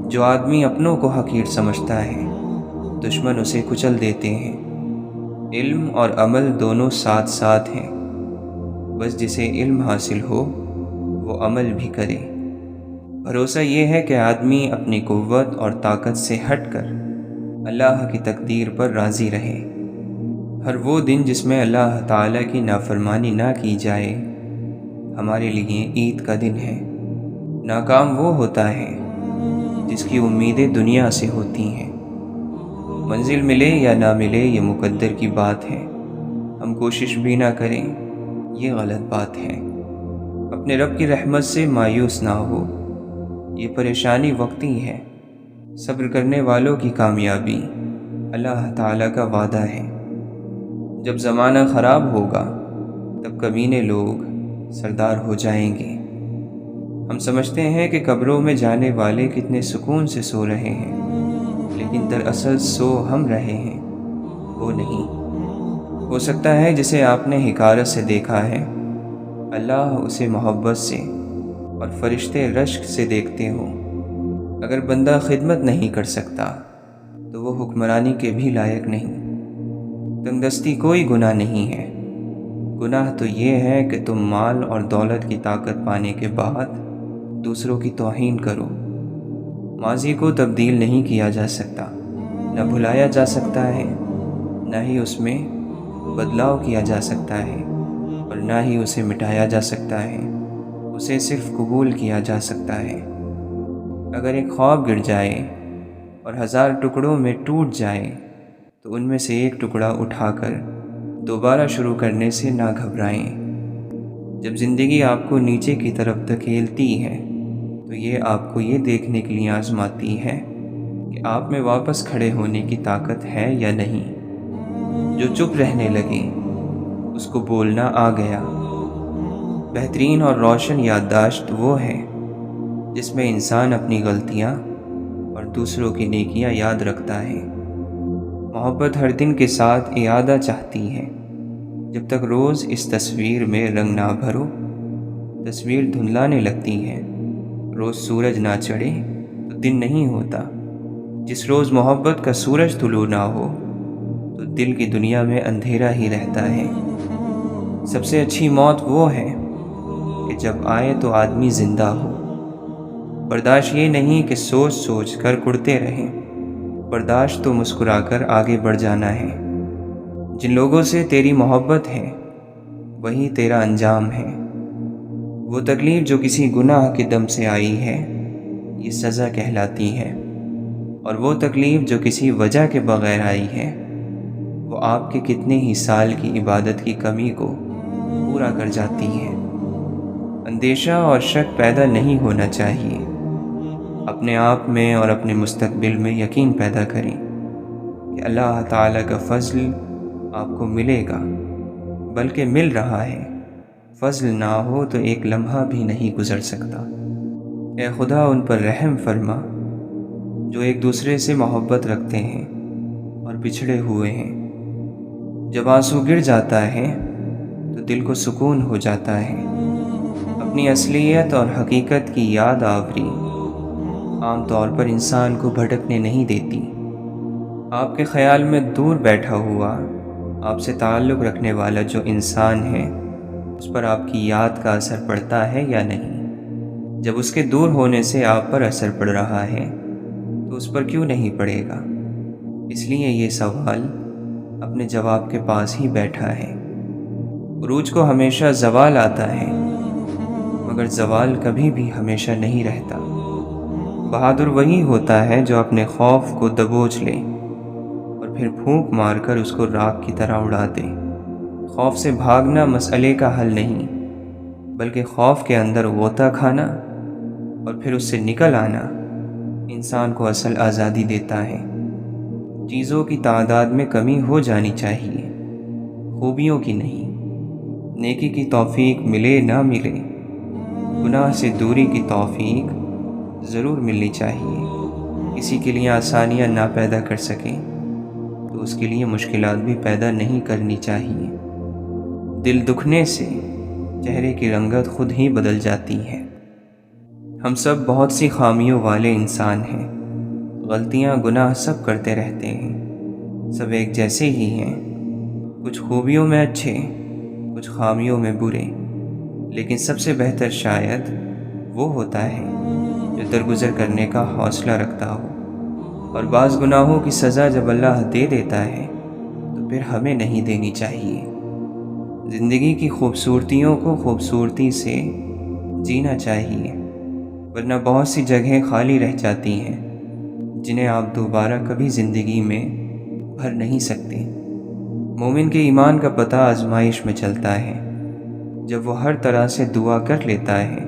جو آدمی اپنوں کو حقیر سمجھتا ہے دشمن اسے کچل دیتے ہیں۔ علم اور عمل دونوں ساتھ ساتھ ہیں، بس جسے علم حاصل ہو وہ عمل بھی کرے۔ بھروسہ یہ ہے کہ آدمی اپنی قوت اور طاقت سے ہٹ کر اللہ کی تقدیر پر راضی رہے۔ ہر وہ دن جس میں اللہ تعالیٰ کی نافرمانی نہ کی جائے ہمارے لیے عید کا دن ہے۔ ناکام وہ ہوتا ہے جس کی امیدیں دنیا سے ہوتی ہیں۔ منزل ملے یا نہ ملے یہ مقدر کی بات ہے، ہم کوشش بھی نہ کریں یہ غلط بات ہے۔ اپنے رب کی رحمت سے مایوس نہ ہو، یہ پریشانی وقتی ہے۔ صبر کرنے والوں کی کامیابی اللہ تعالیٰ کا وعدہ ہے۔ جب زمانہ خراب ہوگا تب کمینے لوگ سردار ہو جائیں گے۔ ہم سمجھتے ہیں کہ قبروں میں جانے والے کتنے سکون سے سو رہے ہیں، لیکن دراصل سو ہم رہے ہیں، وہ نہیں۔ ہو سکتا ہے جسے آپ نے حقارت سے دیکھا ہے اللہ اسے محبت سے اور فرشتے رشک سے دیکھتے ہوں۔ اگر بندہ خدمت نہیں کر سکتا تو وہ حکمرانی کے بھی لائق نہیں۔ تنگدستی کوئی گناہ نہیں ہے، گناہ تو یہ ہے کہ تم مال اور دولت کی طاقت پانے کے بعد دوسروں کی توہین کرو۔ ماضی کو تبدیل نہیں کیا جا سکتا، نہ بھلایا جا سکتا ہے، نہ ہی اس میں بدلاؤ کیا جا سکتا ہے، اور نہ ہی اسے مٹایا جا سکتا ہے۔ اسے صرف قبول کیا جا سکتا ہے۔ اگر ایک خواب گر جائے اور 1000 ٹکڑوں میں ٹوٹ جائے تو ان میں سے ایک ٹکڑا اٹھا کر دوبارہ شروع کرنے سے نہ گھبرائیں۔ جب زندگی آپ کو نیچے کی طرف دھکیلتی ہے تو یہ آپ کو یہ دیکھنے کے لیے آزماتی ہے کہ آپ میں واپس کھڑے ہونے کی طاقت ہے یا نہیں۔ جو چپ رہنے لگے اس کو بولنا آ گیا۔ بہترین اور روشن یادداشت وہ ہے جس میں انسان اپنی غلطیاں اور دوسروں کی نیکیاں یاد رکھتا ہے۔ محبت ہر دن کے ساتھ اعادہ چاہتی ہے، جب تک روز اس تصویر میں رنگ نہ بھرو، تصویر دھندلانے لگتی ہے۔ روز سورج نہ چڑھے تو دن نہیں ہوتا۔ جس روز محبت کا سورج طلوع نہ ہو تو دل کی دنیا میں اندھیرا ہی رہتا ہے۔ سب سے اچھی موت وہ ہے کہ جب آئے تو آدمی زندہ ہو۔ برداشت یہ نہیں کہ سوچ سوچ کر کڑتے رہیں، برداشت تو مسکرا کر آگے بڑھ جانا ہے۔ جن لوگوں سے تیری محبت ہے وہی تیرا انجام ہے۔ وہ تکلیف جو کسی گناہ کے دم سے آئی ہے یہ سزا کہلاتی ہے، اور وہ تکلیف جو کسی وجہ کے بغیر آئی ہے وہ آپ کے کتنے ہی سال کی عبادت کی کمی کو پورا کر جاتی ہے۔ اندیشہ اور شک پیدا نہیں ہونا چاہیے۔ اپنے آپ میں اور اپنے مستقبل میں یقین پیدا کریں کہ اللہ تعالیٰ کا فضل آپ کو ملے گا، بلکہ مل رہا ہے۔ فضل نہ ہو تو ایک لمحہ بھی نہیں گزر سکتا۔ اے خدا ان پر رحم فرما جو ایک دوسرے سے محبت رکھتے ہیں اور بچھڑے ہوئے ہیں۔ جب آنسو گر جاتا ہے تو دل کو سکون ہو جاتا ہے۔ اپنی اصلیت اور حقیقت کی یاد آوری عام طور پر انسان کو بھٹکنے نہیں دیتی۔ آپ کے خیال میں دور بیٹھا ہوا آپ سے تعلق رکھنے والا جو انسان ہے اس پر آپ کی یاد کا اثر پڑتا ہے یا نہیں؟ جب اس کے دور ہونے سے آپ پر اثر پڑ رہا ہے تو اس پر کیوں نہیں پڑے گا؟ اس لیے یہ سوال اپنے جواب کے پاس ہی بیٹھا ہے۔ عروج کو ہمیشہ زوال آتا ہے، مگر زوال کبھی بھی ہمیشہ نہیں رہتا۔ بہادر وہی ہوتا ہے جو اپنے خوف کو دبوچ لے اور پھر پھونک مار کر اس کو راکھ کی طرح اڑا دے۔ خوف سے بھاگنا مسئلے کا حل نہیں، بلکہ خوف کے اندر غوطہ کھانا اور پھر اس سے نکل آنا انسان کو اصل آزادی دیتا ہے۔ چیزوں کی تعداد میں کمی ہو جانی چاہیے، خوبیوں کی نہیں۔ نیکی کی توفیق ملے نہ ملے، گناہ سے دوری کی توفیق ضرور ملنی چاہیے۔ کسی کے لیے آسانیاں نہ پیدا کر سکیں تو اس کے لیے مشکلات بھی پیدا نہیں کرنی چاہیے۔ دل دکھنے سے چہرے کی رنگت خود ہی بدل جاتی ہے۔ ہم سب بہت سی خامیوں والے انسان ہیں، غلطیاں گناہ سب کرتے رہتے ہیں، سب ایک جیسے ہی ہیں، کچھ خوبیوں میں اچھے، کچھ خامیوں میں برے، لیکن سب سے بہتر شاید وہ ہوتا ہے جو درگزر کرنے کا حوصلہ رکھتا ہو۔ اور بعض گناہوں کی سزا جب اللہ دے دیتا ہے تو پھر ہمیں نہیں دینی چاہیے۔ زندگی کی خوبصورتیوں کو خوبصورتی سے جینا چاہیے، ورنہ بہت سی جگہیں خالی رہ جاتی ہیں جنہیں آپ دوبارہ کبھی زندگی میں بھر نہیں سکتے۔ مومن کے ایمان کا پتہ آزمائش میں چلتا ہے، جب وہ ہر طرح سے دعا کر لیتا ہے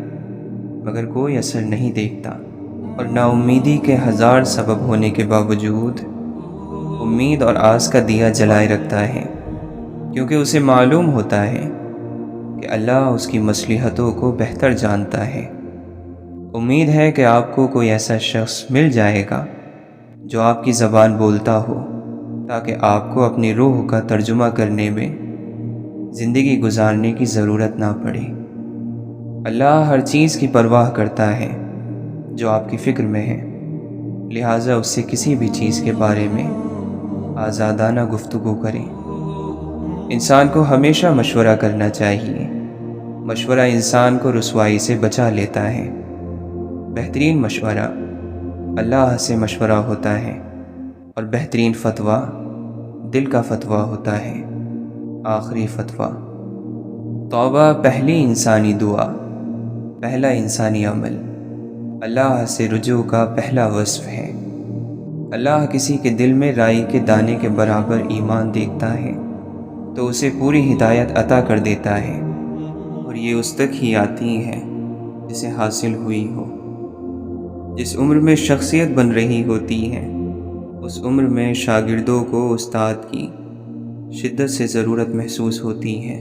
مگر کوئی اثر نہیں دیکھتا، اور نا امیدی کے ہزار سبب ہونے کے باوجود امید اور آس کا دیا جلائے رکھتا ہے، کیونکہ اسے معلوم ہوتا ہے کہ اللہ اس کی مصلحتوں کو بہتر جانتا ہے۔ امید ہے کہ آپ کو کوئی ایسا شخص مل جائے گا جو آپ کی زبان بولتا ہو، تاکہ آپ کو اپنی روح کا ترجمہ کرنے میں زندگی گزارنے کی ضرورت نہ پڑے۔ اللہ ہر چیز کی پرواہ کرتا ہے جو آپ کی فکر میں ہے، لہٰذا اس سے کسی بھی چیز کے بارے میں آزادانہ گفتگو کریں۔ انسان کو ہمیشہ مشورہ کرنا چاہیے، مشورہ انسان کو رسوائی سے بچا لیتا ہے۔ بہترین مشورہ اللہ سے مشورہ ہوتا ہے، اور بہترین فتویٰ دل کا فتویٰ ہوتا ہے۔ آخری فتویٰ: توبہ پہلی انسانی دعا، پہلا انسانی عمل، اللہ سے رجوع کا پہلا وصف ہے۔ اللہ کسی کے دل میں رائی کے دانے کے برابر ایمان دیکھتا ہے تو اسے پوری ہدایت عطا کر دیتا ہے، اور یہ اس تک ہی آتی ہے جسے حاصل ہوئی ہو۔ جس عمر میں شخصیت بن رہی ہوتی ہے اس عمر میں شاگردوں کو استاد کی شدت سے ضرورت محسوس ہوتی ہے۔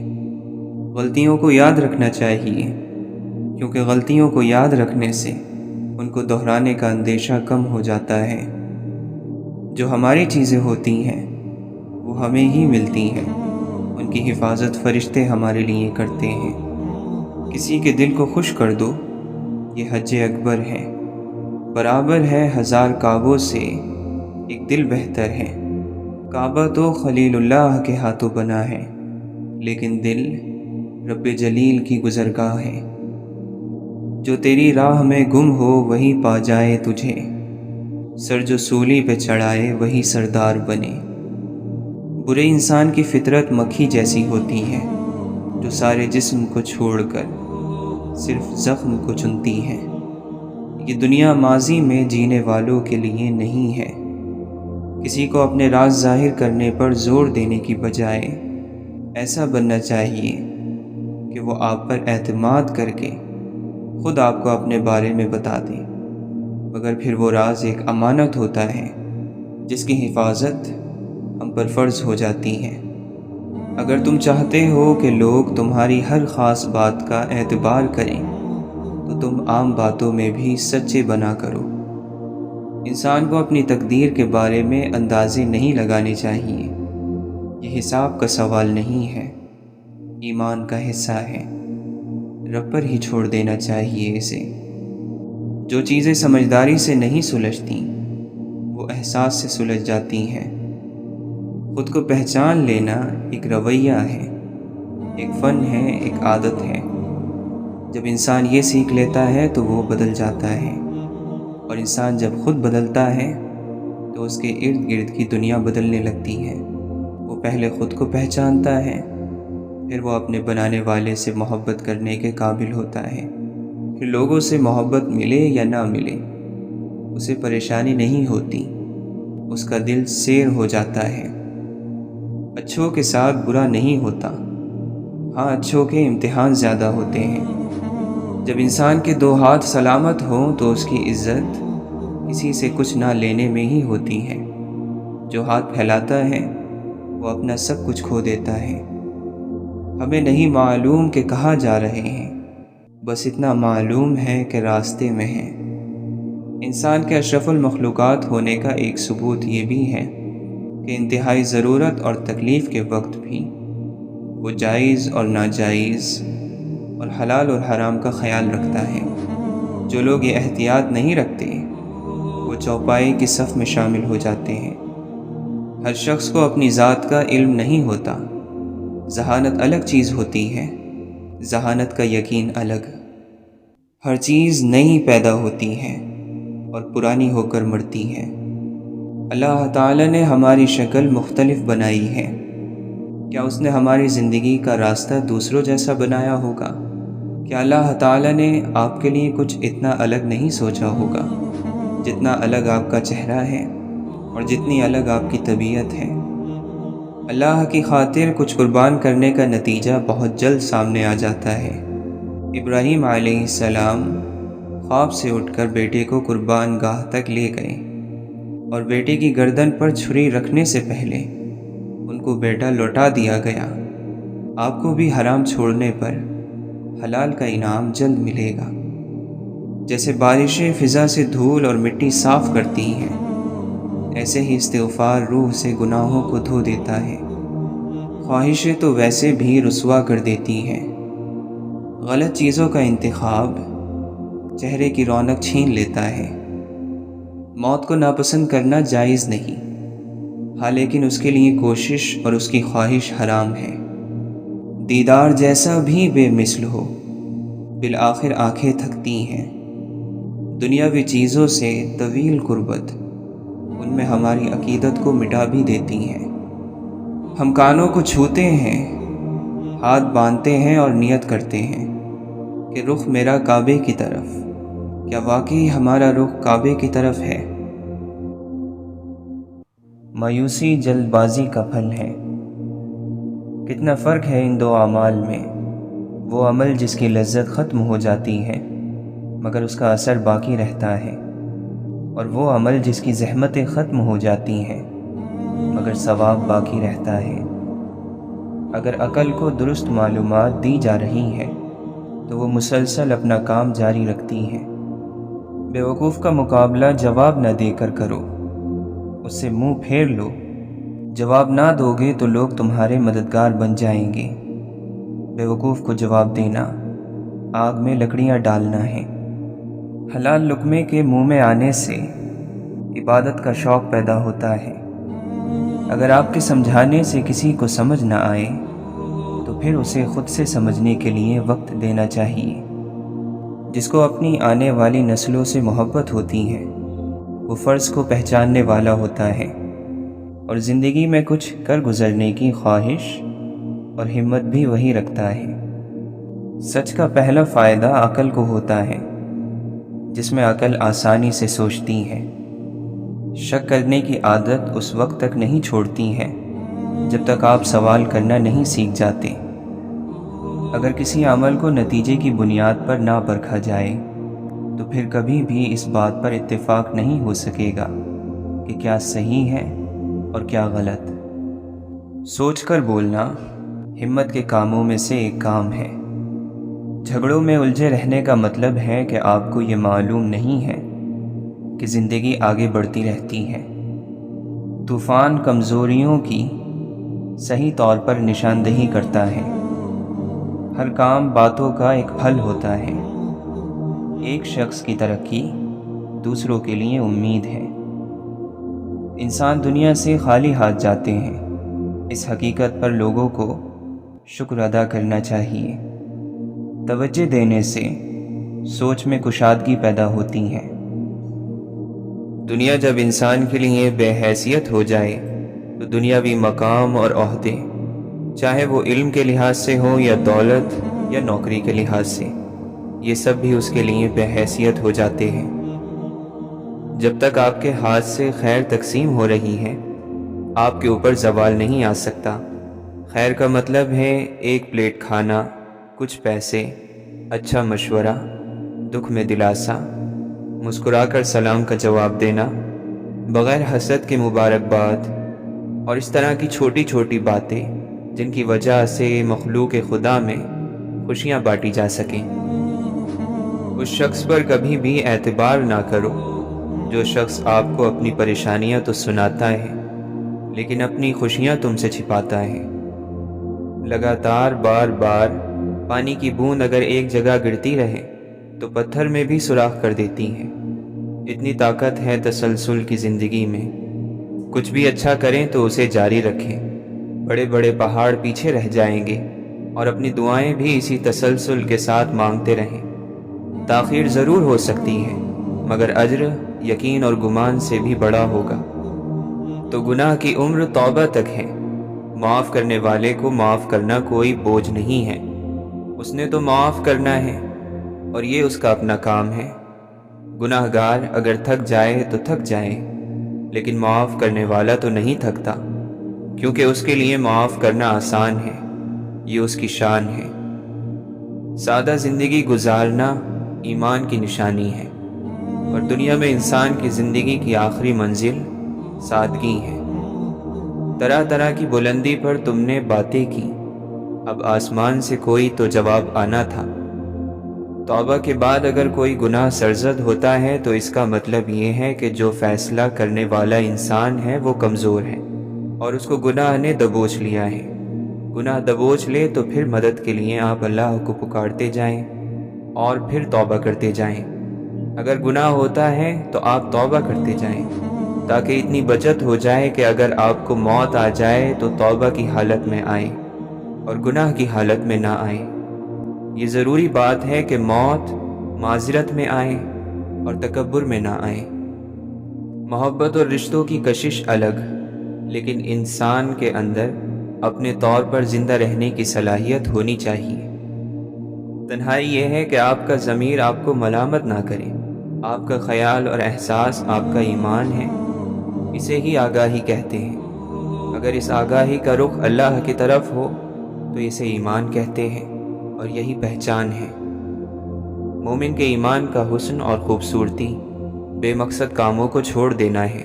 غلطیوں کو یاد رکھنا چاہیے، کیونکہ غلطیوں کو یاد رکھنے سے ان کو دہرانے کا اندیشہ کم ہو جاتا ہے۔ جو ہماری چیزیں ہوتی ہیں وہ ہمیں ہی ملتی ہیں، ان جن کی حفاظت فرشتے ہمارے لیے کرتے ہیں۔ کسی کے دل کو خوش کر دو، یہ حج اکبر ہے۔ برابر ہے 1000 کعبوں سے ایک دل بہتر ہے۔ کعبہ تو خلیل اللہ کے ہاتھوں بنا ہے، لیکن دل رب جلیل کی گزرگاہ ہے۔ جو تیری راہ میں گم ہو وہی پا جائے تجھے، سر جو سولی پہ چڑھائے وہی سردار بنے۔ برے انسان کی فطرت مکھی جیسی ہوتی ہے، جو سارے جسم کو چھوڑ کر صرف زخم کو چنتی ہے۔ یہ دنیا ماضی میں جینے والوں کے لیے نہیں ہے۔ کسی کو اپنے راز ظاہر کرنے پر زور دینے کی بجائے ایسا بننا چاہیے کہ وہ آپ پر اعتماد کر کے خود آپ کو اپنے بارے میں بتا دے، مگر پھر وہ راز ایک امانت ہوتا ہے جس کی حفاظت ہم پر فرض ہو جاتی ہے۔ اگر تم چاہتے ہو کہ لوگ تمہاری ہر خاص بات کا اعتبار کریں تو تم عام باتوں میں بھی سچے بنا کرو۔ انسان کو اپنی تقدیر کے بارے میں اندازے نہیں لگانے چاہیے۔ یہ حساب کا سوال نہیں ہے، ایمان کا حصہ ہے۔ رب پر ہی چھوڑ دینا چاہیے اسے۔ جو چیزیں سمجھداری سے نہیں سلجھتی وہ احساس سے سلجھ جاتی ہیں۔ خود کو پہچان لینا ایک رویہ ہے، ایک فن ہے، ایک عادت ہے۔ جب انسان یہ سیکھ لیتا ہے تو وہ بدل جاتا ہے، اور انسان جب خود بدلتا ہے تو اس کے ارد گرد کی دنیا بدلنے لگتی ہے۔ وہ پہلے خود کو پہچانتا ہے، پھر وہ اپنے بنانے والے سے محبت کرنے کے قابل ہوتا ہے۔ پھر لوگوں سے محبت ملے یا نہ ملے اسے پریشانی نہیں ہوتی، اس کا دل سیر ہو جاتا ہے۔ اچھوں کے ساتھ برا نہیں ہوتا، ہاں اچھوں کے امتحان زیادہ ہوتے ہیں۔ جب انسان کے 2 ہاتھ سلامت ہوں تو اس کی عزت کسی سے کچھ نہ لینے میں ہی ہوتی ہے۔ جو ہاتھ پھیلاتا ہے وہ اپنا سب کچھ کھو دیتا ہے۔ ہمیں نہیں معلوم کہ کہاں جا رہے ہیں، بس اتنا معلوم ہے کہ راستے میں ہیں۔ انسان کے اشرف المخلوقات ہونے کا ایک ثبوت یہ بھی ہے کہ انتہائی ضرورت اور تکلیف کے وقت بھی وہ جائز اور ناجائز اور حلال اور حرام کا خیال رکھتا ہے۔ جو لوگ یہ احتیاط نہیں رکھتے وہ چوپائی کی صف میں شامل ہو جاتے ہیں۔ ہر شخص کو اپنی ذات کا علم نہیں ہوتا۔ ذہانت الگ چیز ہوتی ہے، ذہانت کا یقین الگ۔ ہر چیز نئی پیدا ہوتی ہے اور پرانی ہو کر مرتی ہے۔ اللہ تعالی نے ہماری شکل مختلف بنائی ہے، کیا اس نے ہماری زندگی کا راستہ دوسروں جیسا بنایا ہوگا؟ کیا اللہ تعالی نے آپ کے لیے کچھ اتنا الگ نہیں سوچا ہوگا جتنا الگ آپ کا چہرہ ہے اور جتنی الگ آپ کی طبیعت ہے؟ اللہ کی خاطر کچھ قربان کرنے کا نتیجہ بہت جلد سامنے آ جاتا ہے۔ ابراہیم علیہ السلام خواب سے اٹھ کر بیٹے کو قربان گاہ تک لے گئے، اور بیٹے کی گردن پر چھری رکھنے سے پہلے ان کو بیٹا لوٹا دیا گیا۔ آپ کو بھی حرام چھوڑنے پر حلال کا انعام جلد ملے گا۔ جیسے بارشیں فضا سے دھول اور مٹی صاف کرتی ہیں، ایسے ہی استغفار روح سے گناہوں کو دھو دیتا ہے۔ خواہشیں تو ویسے بھی رسوا کر دیتی ہیں۔ غلط چیزوں کا انتخاب چہرے کی رونق چھین لیتا ہے۔ موت کو ناپسند کرنا جائز نہیں، ہاں لیکن اس کے لیے کوشش اور اس کی خواہش حرام ہے۔ دیدار جیسا بھی بے مثل ہو، بالآخر آنکھیں تھکتی ہیں۔ دنیاوی چیزوں سے طویل قربت ان میں ہماری عقیدت کو مٹا بھی دیتی ہیں۔ ہم کانوں کو چھوتے ہیں، ہاتھ باندھتے ہیں اور نیت کرتے ہیں کہ رخ میرا کعبے کی طرف۔ کیا واقعی ہمارا رخ کعبے کی طرف ہے؟ مایوسی جلد بازی کا پھل ہے۔ کتنا فرق ہے ان 2 اعمال میں۔ وہ عمل جس کی لذت ختم ہو جاتی ہے مگر اس کا اثر باقی رہتا ہے، اور وہ عمل جس کی زحمتیں ختم ہو جاتی ہیں مگر ثواب باقی رہتا ہے۔ اگر عقل کو درست معلومات دی جا رہی ہیں تو وہ مسلسل اپنا کام جاری رکھتی ہیں۔ بیوقوف کا مقابلہ جواب نہ دے کر کرو، اس سے منہ پھیر لو جواب نہ دوگے تو لوگ تمہارے مددگار بن جائیں گے۔ بیوقوف کو جواب دینا آگ میں لکڑیاں ڈالنا ہے۔ حلال لقمے کے منہ میں آنے سے عبادت کا شوق پیدا ہوتا ہے۔ اگر آپ کے سمجھانے سے کسی کو سمجھ نہ آئے تو پھر اسے خود سے سمجھنے کے لیے وقت دینا چاہیے۔ جس کو اپنی آنے والی نسلوں سے محبت ہوتی ہے وہ فرض کو پہچاننے والا ہوتا ہے اور زندگی میں کچھ کر گزرنے کی خواہش اور ہمت بھی وہی رکھتا ہے۔ سچ کا پہلا فائدہ عقل کو ہوتا ہے، جس میں عقل آسانی سے سوچتی ہے۔ شک کرنے کی عادت اس وقت تک نہیں چھوڑتی ہے جب تک آپ سوال کرنا نہیں سیکھ جاتے۔ اگر کسی عمل کو نتیجے کی بنیاد پر نہ پرکھا جائے تو پھر کبھی بھی اس بات پر اتفاق نہیں ہو سکے گا کہ کیا صحیح ہے اور کیا غلط۔ سوچ کر بولنا ہمت کے کاموں میں سے ایک کام ہے۔ جھگڑوں میں الجھے رہنے کا مطلب ہے کہ آپ کو یہ معلوم نہیں ہے کہ زندگی آگے بڑھتی رہتی ہے۔ طوفان کمزوریوں کی صحیح طور پر نشاندہی کرتا ہے۔ ہر کام باتوں کا ایک پھل ہوتا ہے۔ ایک شخص کی ترقی دوسروں کے لیے امید ہے۔ انسان دنیا سے خالی ہاتھ جاتے ہیں۔ اس حقیقت پر لوگوں کو شکر ادا کرنا چاہیے۔ توجہ دینے سے سوچ میں کشادگی پیدا ہوتی ہے۔ دنیا جب انسان کے لیے بے حیثیت ہو جائے تو دنیاوی مقام اور عہدے، چاہے وہ علم کے لحاظ سے ہو یا دولت یا نوکری کے لحاظ سے، یہ سب بھی اس کے لیے بے حیثیت ہو جاتے ہیں۔ جب تک آپ کے ہاتھ سے خیر تقسیم ہو رہی ہے آپ کے اوپر زوال نہیں آ سکتا۔ خیر کا مطلب ہے ایک پلیٹ کھانا، کچھ پیسے، اچھا مشورہ، دکھ میں دلاسا، مسکرا کر سلام کا جواب دینا، بغیر حسد کے مبارکباد، اور اس طرح کی چھوٹی چھوٹی باتیں جن کی وجہ سے مخلوق خدا میں خوشیاں بانٹی جا سکیں۔ اس شخص پر کبھی بھی اعتبار نہ کرو جو شخص آپ کو اپنی پریشانیاں تو سناتا ہے لیکن اپنی خوشیاں تم سے چھپاتا ہے۔ لگاتار بار بار پانی کی بوند اگر ایک جگہ گرتی رہے تو پتھر میں بھی سوراخ کر دیتی ہے۔ اتنی طاقت ہے تسلسل کی زندگی میں۔ کچھ بھی اچھا کریں تو اسے جاری رکھیں۔ بڑے بڑے پہاڑ پیچھے رہ جائیں گے اور اپنی دعائیں بھی اسی تسلسل کے ساتھ مانگتے رہیں۔ تاخیر ضرور ہو سکتی ہے مگر اجر یقین اور گمان سے بھی بڑا ہوگا۔ تو گناہ کی عمر توبہ تک ہے۔ معاف کرنے والے کو معاف کرنا کوئی بوجھ نہیں ہے۔ اس نے تو معاف کرنا ہے اور یہ اس کا اپنا کام ہے۔ گناہ گار اگر تھک جائے تو تھک جائے لیکن معاف کرنے والا تو نہیں تھکتا، کیونکہ اس کے لیے معاف کرنا آسان ہے، یہ اس کی شان ہے۔ سادہ زندگی گزارنا ایمان کی نشانی ہے اور دنیا میں انسان کی زندگی کی آخری منزل سادگی ہے۔ طرح طرح کی بلندی پر تم نے باتیں کی، اب آسمان سے کوئی تو جواب آنا تھا۔ توبہ کے بعد اگر کوئی گناہ سرزد ہوتا ہے تو اس کا مطلب یہ ہے کہ جو فیصلہ کرنے والا انسان ہے وہ کمزور ہے اور اس کو گناہ نے دبوچ لیا ہے۔ گناہ دبوچ لے تو پھر مدد کے لیے آپ اللہ کو پکارتے جائیں اور پھر توبہ کرتے جائیں۔ اگر گناہ ہوتا ہے تو آپ توبہ کرتے جائیں تاکہ اتنی بچت ہو جائے کہ اگر آپ کو موت آ جائے تو توبہ کی حالت میں آئیں اور گناہ کی حالت میں نہ آئیں۔ یہ ضروری بات ہے کہ موت معذرت میں آئے اور تکبر میں نہ آئے۔ محبت اور رشتوں کی کشش الگ، لیکن انسان کے اندر اپنے طور پر زندہ رہنے کی صلاحیت ہونی چاہیے۔ تنہائی یہ ہے کہ آپ کا ضمیر آپ کو ملامت نہ کرے۔ آپ کا خیال اور احساس آپ کا ایمان ہے، اسے ہی آگاہی کہتے ہیں۔ اگر اس آگاہی کا رخ اللہ کی طرف ہو تو اسے ایمان کہتے ہیں اور یہی پہچان ہے۔ مومن کے ایمان کا حسن اور خوبصورتی بے مقصد کاموں کو چھوڑ دینا ہے۔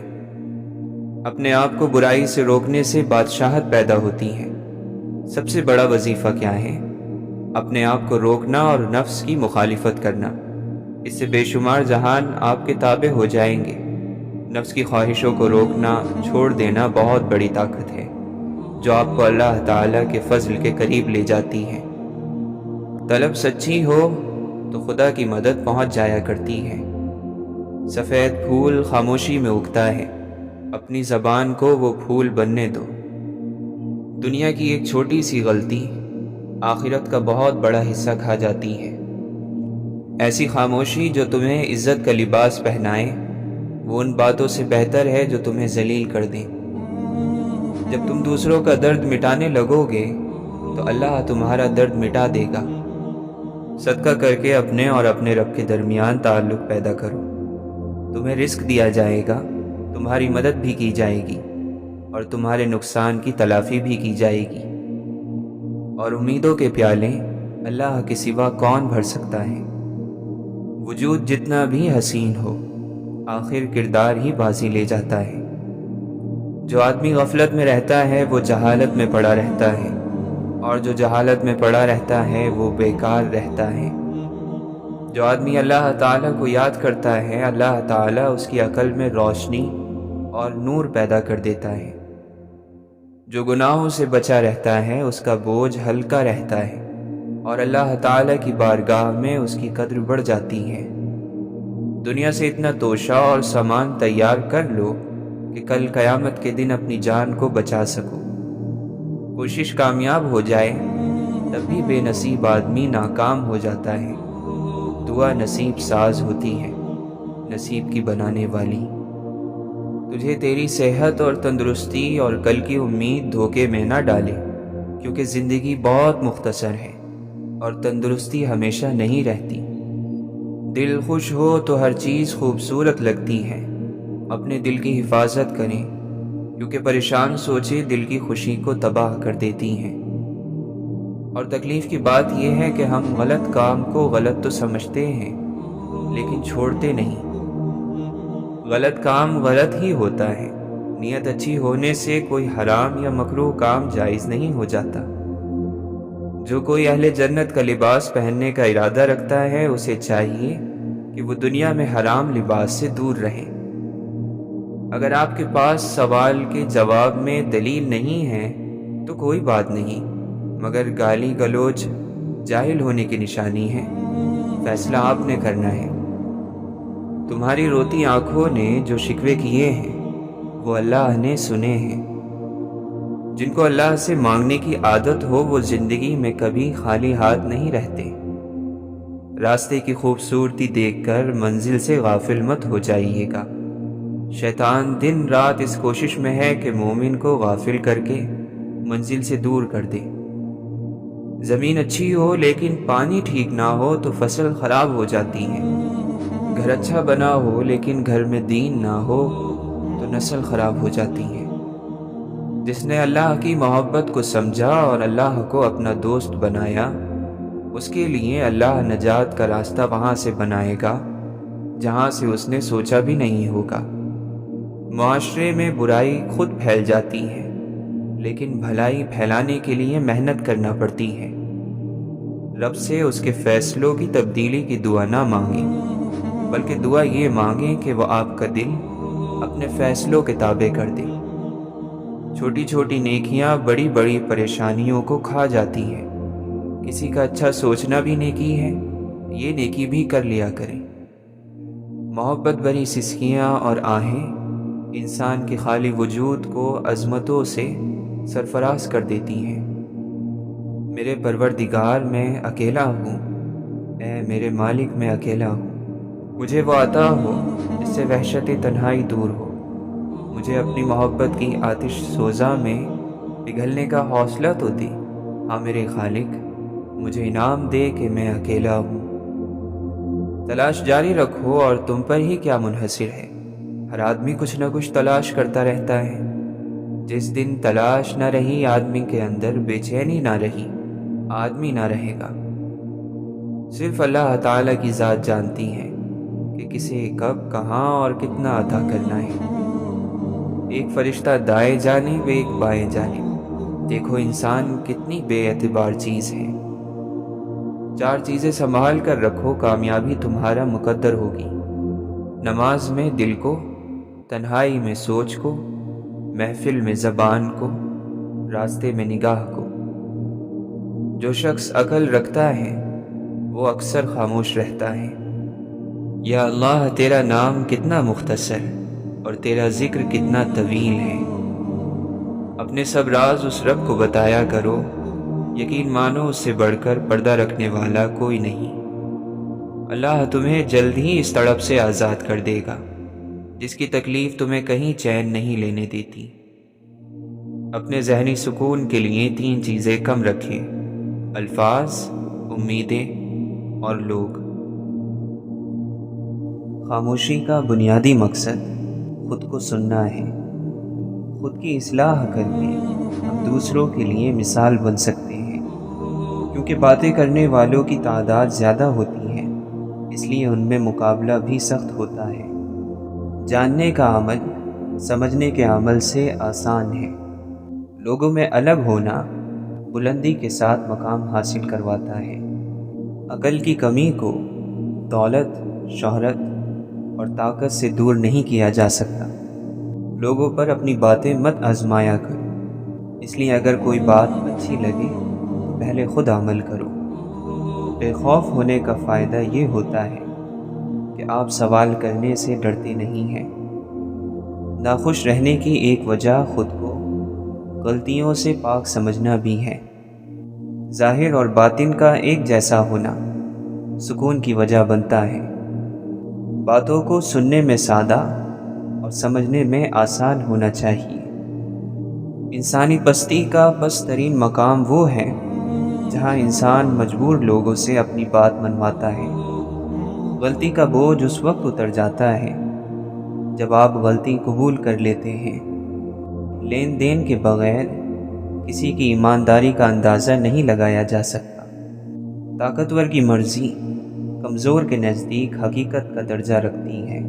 اپنے آپ کو برائی سے روکنے سے بادشاہت پیدا ہوتی ہے۔ سب سے بڑا وظیفہ کیا ہے؟ اپنے آپ کو روکنا اور نفس کی مخالفت کرنا۔ اس سے بے شمار جہان آپ کے تابع ہو جائیں گے۔ نفس کی خواہشوں کو روکنا چھوڑ دینا بہت بڑی طاقت ہے جو آپ کو اللہ تعالیٰ کے فضل کے قریب لے جاتی ہے۔ طلب سچی ہو تو خدا کی مدد پہنچ جایا کرتی ہے۔ سفید پھول خاموشی میں اگتا ہے، اپنی زبان کو وہ پھول بننے دو۔ دنیا کی ایک چھوٹی سی غلطی آخرت کا بہت بڑا حصہ کھا جاتی ہے۔ ایسی خاموشی جو تمہیں عزت کا لباس پہنائے وہ ان باتوں سے بہتر ہے جو تمہیں ذلیل کر دیں۔ جب تم دوسروں کا درد مٹانے لگو گے تو اللہ تمہارا درد مٹا دے گا۔ صدقہ کر کے اپنے اور اپنے رب کے درمیان تعلق پیدا کرو، تمہیں رزق دیا جائے گا، تمہاری مدد بھی کی جائے گی اور تمہارے نقصان کی تلافی بھی کی جائے گی۔ اور امیدوں کے پیالے اللہ کے سوا کون بھر سکتا ہے؟ وجود جتنا بھی حسین ہو آخر کردار ہی بازی لے جاتا ہے۔ جو آدمی غفلت میں رہتا ہے وہ جہالت میں پڑا رہتا ہے، اور جو جہالت میں پڑا رہتا ہے وہ بیکار رہتا ہے۔ جو آدمی اللہ تعالیٰ کو یاد کرتا ہے اللہ تعالیٰ اس کی عقل میں روشنی اور نور پیدا کر دیتا ہے۔ جو گناہوں سے بچا رہتا ہے اس کا بوجھ ہلکا رہتا ہے اور اللہ تعالیٰ کی بارگاہ میں اس کی قدر بڑھ جاتی ہے۔ دنیا سے اتنا توشہ اور سامان تیار کر لو کہ کل قیامت کے دن اپنی جان کو بچا سکو۔ کوشش کامیاب ہو جائے تب بھی بے نصیب آدمی ناکام ہو جاتا ہے۔ دعا نصیب ساز ہوتی ہے، نصیب کی بنانے والی۔ تجھے تیری صحت اور تندرستی اور کل کی امید دھوکے میں نہ ڈالے، کیونکہ زندگی بہت مختصر ہے اور تندرستی ہمیشہ نہیں رہتی۔ دل خوش ہو تو ہر چیز خوبصورت لگتی ہے۔ اپنے دل کی حفاظت کریں، کیونکہ پریشان سوچیں دل کی خوشی کو تباہ کر دیتی ہیں۔ اور تکلیف کی بات یہ ہے کہ ہم غلط کام کو غلط تو سمجھتے ہیں لیکن چھوڑتے نہیں۔ غلط کام غلط ہی ہوتا ہے، نیت اچھی ہونے سے کوئی حرام یا مکروہ کام جائز نہیں ہو جاتا۔ جو کوئی اہل جنت کا لباس پہننے کا ارادہ رکھتا ہے اسے چاہیے کہ وہ دنیا میں حرام لباس سے دور رہے۔ اگر آپ کے پاس سوال کے جواب میں دلیل نہیں ہے تو کوئی بات نہیں، مگر گالی گلوچ جاہل ہونے کی نشانی ہے۔ فیصلہ آپ نے کرنا ہے۔ تمہاری روتی آنکھوں نے جو شکوے کیے ہیں وہ اللہ نے سنے ہیں۔ جن کو اللہ سے مانگنے کی عادت ہو وہ زندگی میں کبھی خالی ہاتھ نہیں رہتے۔ راستے کی خوبصورتی دیکھ کر منزل سے غافل مت ہو جائیے گا۔ شیطان دن رات اس کوشش میں ہے کہ مومن کو غافل کر کے منزل سے دور کر دے۔ زمین اچھی ہو لیکن پانی ٹھیک نہ ہو تو فصل خراب ہو جاتی ہے۔ گھر اچھا بنا ہو لیکن گھر میں دین نہ ہو تو نسل خراب ہو جاتی ہے۔ جس نے اللہ کی محبت کو سمجھا اور اللہ کو اپنا دوست بنایا اس کے لیے اللہ نجات کا راستہ وہاں سے بنائے گا جہاں سے اس نے سوچا بھی نہیں ہوگا۔ معاشرے میں برائی خود پھیل جاتی ہے لیکن بھلائی پھیلانے کے لیے محنت کرنا پڑتی ہے۔ رب سے اس کے فیصلوں کی تبدیلی کی دعا نہ مانگیں بلکہ دعا یہ مانگیں کہ وہ آپ کا دل اپنے فیصلوں کے تابع کر دے۔ چھوٹی چھوٹی نیکیاں بڑی بڑی پریشانیوں کو کھا جاتی ہیں۔ کسی کا اچھا سوچنا بھی نیکی ہے، یہ نیکی بھی کر لیا کریں۔ محبت بھری سسکیاں اور آہیں انسان کے خالی وجود کو عظمتوں سے سرفراز کر دیتی ہیں۔ میرے پروردگار میں اکیلا ہوں، اے میرے مالک میں اکیلا ہوں۔ مجھے وہ عطا ہو جس سے وحشت تنہائی دور ہو۔ مجھے اپنی محبت کی آتش سوزاں میں پگھلنے کا حوصلہ تو دے۔ ہاں میرے خالق، مجھے انعام دے کہ میں اکیلا ہوں۔ تلاش جاری رکھو اور تم پر ہی کیا منحصر ہے۔ ہر آدمی کچھ نہ کچھ تلاش کرتا رہتا ہے۔ جس دن تلاش نہ رہی آدمی کے اندر بے چینی نہ رہی، آدمی نہ رہے گا۔ صرف اللہ تعالیٰ کی ذات جانتی ہے کہ کسے کب کہاں اور کتنا عطا کرنا ہے۔ ایک فرشتہ دائیں جانب ایک بائیں جانب، دیکھو انسان کتنی بے اعتبار چیز ہے۔ 4 چیزیں سنبھال کر رکھو، کامیابی تمہارا مقدر ہوگی۔ نماز میں دل کو، تنہائی میں سوچ کو، محفل میں زبان کو، راستے میں نگاہ کو۔ جو شخص عقل رکھتا ہے وہ اکثر خاموش رہتا ہے۔ یا اللہ، تیرا نام کتنا مختصر اور تیرا ذکر کتنا طویل ہے۔ اپنے سب راز اس رب کو بتایا کرو، یقین مانو اس سے بڑھ کر پردہ رکھنے والا کوئی نہیں۔ اللہ تمہیں جلد ہی اس تڑپ سے آزاد کر دے گا جس کی تکلیف تمہیں کہیں چین نہیں لینے دیتی۔ اپنے ذہنی سکون کے لیے 3 چیزیں کم رکھیں: الفاظ، امیدیں اور لوگ۔ خاموشی کا بنیادی مقصد خود کو سننا ہے۔ خود کی اصلاح کر کے ہم دوسروں کے لیے مثال بن سکتے ہیں، کیونکہ باتیں کرنے والوں کی تعداد زیادہ ہوتی ہے، اس لیے ان میں مقابلہ بھی سخت ہوتا ہے۔ جاننے کا عمل سمجھنے کے عمل سے آسان ہے۔ لوگوں میں الگ ہونا بلندی کے ساتھ مقام حاصل کرواتا ہے۔ عقل کی کمی کو دولت، شہرت اور طاقت سے دور نہیں کیا جا سکتا۔ لوگوں پر اپنی باتیں مت آزمایا کرو، اس لیے اگر کوئی بات اچھی لگے تو پہلے خود عمل کرو۔ بے خوف ہونے کا فائدہ یہ ہوتا ہے کہ آپ سوال کرنے سے ڈرتے نہیں ہیں۔ ناخوش رہنے کی ایک وجہ خود کو غلطیوں سے پاک سمجھنا بھی ہے۔ ظاہر اور باطن کا ایک جیسا ہونا سکون کی وجہ بنتا ہے۔ باتوں کو سننے میں سادہ اور سمجھنے میں آسان ہونا چاہیے۔ انسانی پستی کا پست ترین مقام وہ ہے جہاں انسان مجبور لوگوں سے اپنی بات منواتا ہے۔ غلطی کا بوجھ اس وقت اتر جاتا ہے جب آپ غلطی قبول کر لیتے ہیں۔ لین دین کے بغیر کسی کی ایمانداری کا اندازہ نہیں لگایا جا سکتا۔ طاقتور کی مرضی کمزور کے نزدیک حقیقت کا درجہ رکھتی ہے۔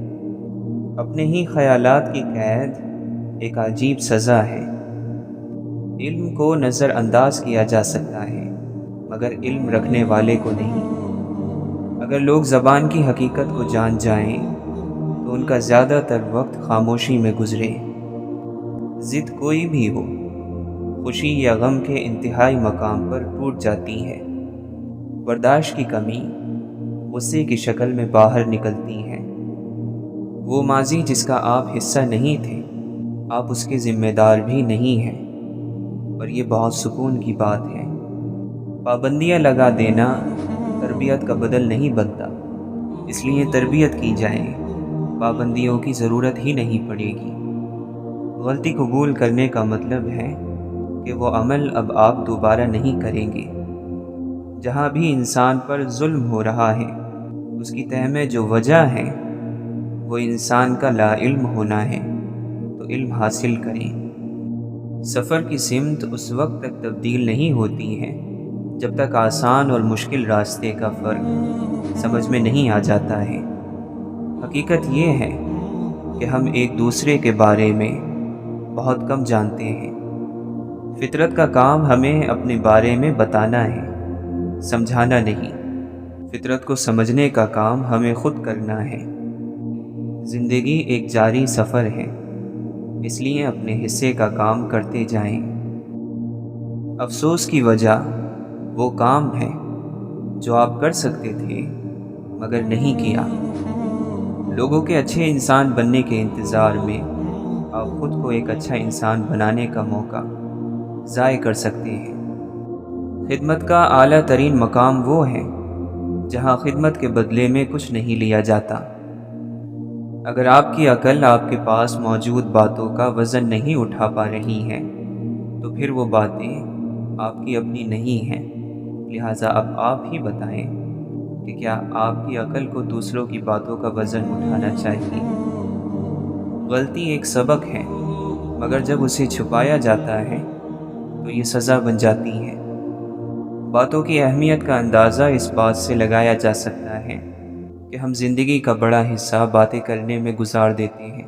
اپنے ہی خیالات کی قید ایک عجیب سزا ہے۔ علم کو نظر انداز کیا جا سکتا ہے مگر علم رکھنے والے کو نہیں۔ اگر لوگ زبان کی حقیقت کو جان جائیں تو ان کا زیادہ تر وقت خاموشی میں گزرے۔ ضد کوئی بھی ہو، خوشی یا غم کے انتہائی مقام پر ٹوٹ جاتی ہے۔ برداشت کی کمی غصے کی شکل میں باہر نکلتی ہے۔ وہ ماضی جس کا آپ حصہ نہیں تھے، آپ اس کے ذمہ دار بھی نہیں ہیں، اور یہ بہت سکون کی بات ہے۔ پابندیاں لگا دینا تربیت کا بدل نہیں بنتا، اس لیے تربیت کی جائے، پابندیوں کی ضرورت ہی نہیں پڑے گی۔ غلطی قبول کرنے کا مطلب ہے کہ وہ عمل اب آپ دوبارہ نہیں کریں گے۔ جہاں بھی انسان پر ظلم ہو رہا ہے، اس کی تہ میں جو وجہ ہے وہ انسان کا لا علم ہونا ہے، تو علم حاصل کریں۔ سفر کی سمت اس وقت تک تبدیل نہیں ہوتی ہے جب تک آسان اور مشکل راستے کا فرق سمجھ میں نہیں آ جاتا ہے۔ حقیقت یہ ہے کہ ہم ایک دوسرے کے بارے میں بہت کم جانتے ہیں۔ فطرت کا کام ہمیں اپنے بارے میں بتانا ہے، سمجھانا نہیں۔ فطرت کو سمجھنے کا کام ہمیں خود کرنا ہے۔ زندگی ایک جاری سفر ہے، اس لیے اپنے حصے کا کام کرتے جائیں۔ افسوس کی وجہ وہ کام ہے جو آپ کر سکتے تھے مگر نہیں کیا۔ لوگوں کے اچھے انسان بننے کے انتظار میں آپ خود کو ایک اچھا انسان بنانے کا موقع ضائع کر سکتے ہیں۔ خدمت کا اعلیٰ ترین مقام وہ ہے جہاں خدمت کے بدلے میں کچھ نہیں لیا جاتا۔ اگر آپ کی عقل آپ کے پاس موجود باتوں کا وزن نہیں اٹھا پا رہی ہے تو پھر وہ باتیں آپ کی اپنی نہیں ہیں۔ لہٰذا اب آپ ہی بتائیں کہ کیا آپ کی عقل کو دوسروں کی باتوں کا وزن اٹھانا چاہیے؟ غلطی ایک سبق ہے، مگر جب اسے چھپایا جاتا ہے تو یہ سزا بن جاتی ہے۔ باتوں کی اہمیت کا اندازہ اس بات سے لگایا جا سکتا ہے کہ ہم زندگی کا بڑا حصہ باتیں کرنے میں گزار دیتے ہیں۔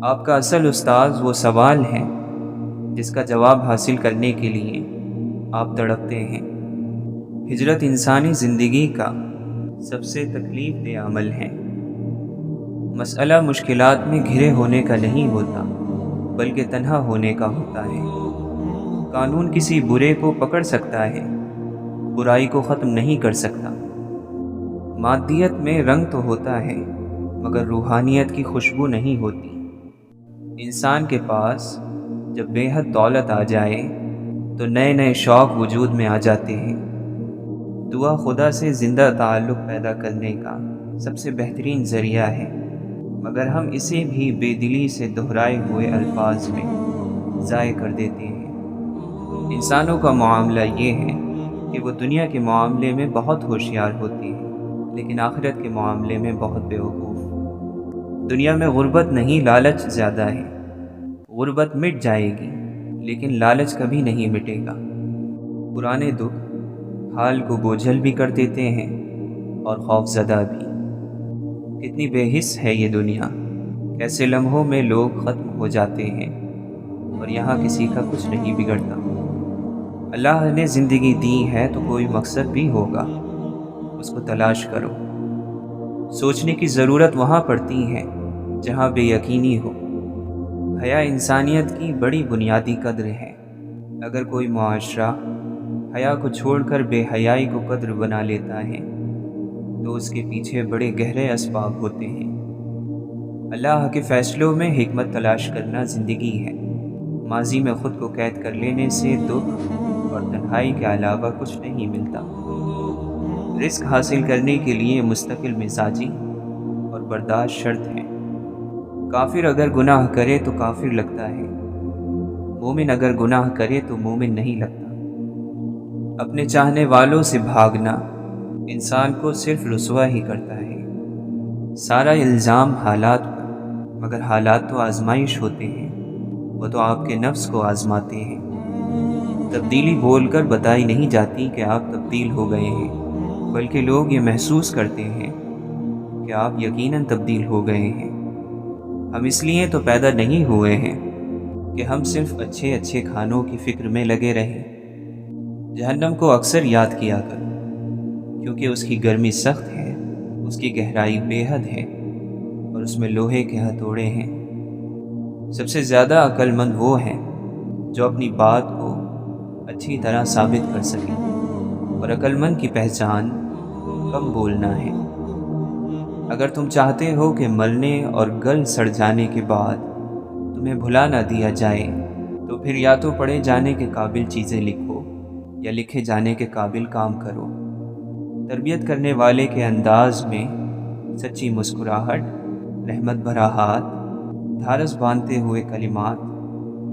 آپ کا اصل استاذ وہ سوال ہے جس کا جواب حاصل کرنے کے لیے آپ تڑپتے ہیں۔ ہجرت انسانی زندگی کا سب سے تکلیف دہ عمل ہے۔ مسئلہ مشکلات میں گھرے ہونے کا نہیں ہوتا، بلکہ تنہا ہونے کا ہوتا ہے۔ قانون کسی برے کو پکڑ سکتا ہے، برائی کو ختم نہیں کر سکتا۔ مادیت میں رنگ تو ہوتا ہے، مگر روحانیت کی خوشبو نہیں ہوتی۔ انسان کے پاس جب بے حد دولت آ جائے تو نئے نئے شوق وجود میں آ جاتے ہیں۔ دعا خدا سے زندہ تعلق پیدا کرنے کا سب سے بہترین ذریعہ ہے، مگر ہم اسے بھی بے دلی سے دہرائے ہوئے الفاظ میں ضائع کر دیتے ہیں۔ انسانوں کا معاملہ یہ ہے کہ وہ دنیا کے معاملے میں بہت ہوشیار ہوتے ہیں، لیکن آخرت کے معاملے میں بہت بیوقوف۔ دنیا میں غربت نہیں، لالچ زیادہ ہے۔ غربت مٹ جائے گی، لیکن لالچ کبھی نہیں مٹے گا۔ پرانے دکھ حال کو بوجھل بھی کر دیتے ہیں اور خوف زدہ بھی۔ کتنی بے حس ہے یہ دنیا، کیسے لمحوں میں لوگ ختم ہو جاتے ہیں اور یہاں کسی کا کچھ نہیں بگڑتا۔ اللہ نے زندگی دی ہے تو کوئی مقصد بھی ہوگا، اس کو تلاش کرو۔ سوچنے کی ضرورت وہاں پڑتی ہے جہاں بے یقینی ہو۔ حیا انسانیت کی بڑی بنیادی قدر ہے۔ اگر کوئی معاشرہ حیا کو چھوڑ کر بے حیائی کو قدر بنا لیتا ہے تو اس کے پیچھے بڑے گہرے اسباب ہوتے ہیں۔ اللہ کے فیصلوں میں حکمت تلاش کرنا زندگی ہے۔ ماضی میں خود کو قید کر لینے سے دکھ اور تنہائی کے علاوہ کچھ نہیں ملتا۔ رزق حاصل کرنے کے لیے مستقل مزاجی اور برداشت شرط ہے۔ کافر اگر گناہ کرے تو کافر لگتا ہے، مومن اگر گناہ کرے تو مومن نہیں لگتا۔ اپنے چاہنے والوں سے بھاگنا انسان کو صرف رسوا ہی کرتا ہے۔ سارا الزام حالات پر، مگر حالات تو آزمائش ہوتے ہیں، وہ تو آپ کے نفس کو آزماتے ہیں۔ تبدیلی بول کر بتائی نہیں جاتی کہ آپ تبدیل ہو گئے ہیں، بلکہ لوگ یہ محسوس کرتے ہیں کہ آپ یقیناً تبدیل ہو گئے ہیں۔ ہم اس لیے تو پیدا نہیں ہوئے ہیں کہ ہم صرف اچھے اچھے کھانوں کی فکر میں لگے رہیں۔ جہنم کو اکثر یاد کیا کر، کیونکہ اس کی گرمی سخت ہے، اس کی گہرائی بے حد ہے اور اس میں لوہے کے ہتھوڑے ہیں۔ سب سے زیادہ عقل مند وہ ہیں جو اپنی بات کو اچھی طرح ثابت کر سکیں، اور عقل مند کی پہچان کم بولنا ہے۔ اگر تم چاہتے ہو کہ مرنے اور گل سڑ جانے کے بعد تمہیں بھلا نہ دیا جائے تو پھر یا تو پڑھے جانے کے قابل چیزیں لکھو یا لکھے جانے کے قابل کام کرو۔ تربیت کرنے والے کے انداز میں سچی مسکراہٹ، رحمت بھرا ہاتھ، دھارس باندھتے ہوئے کلمات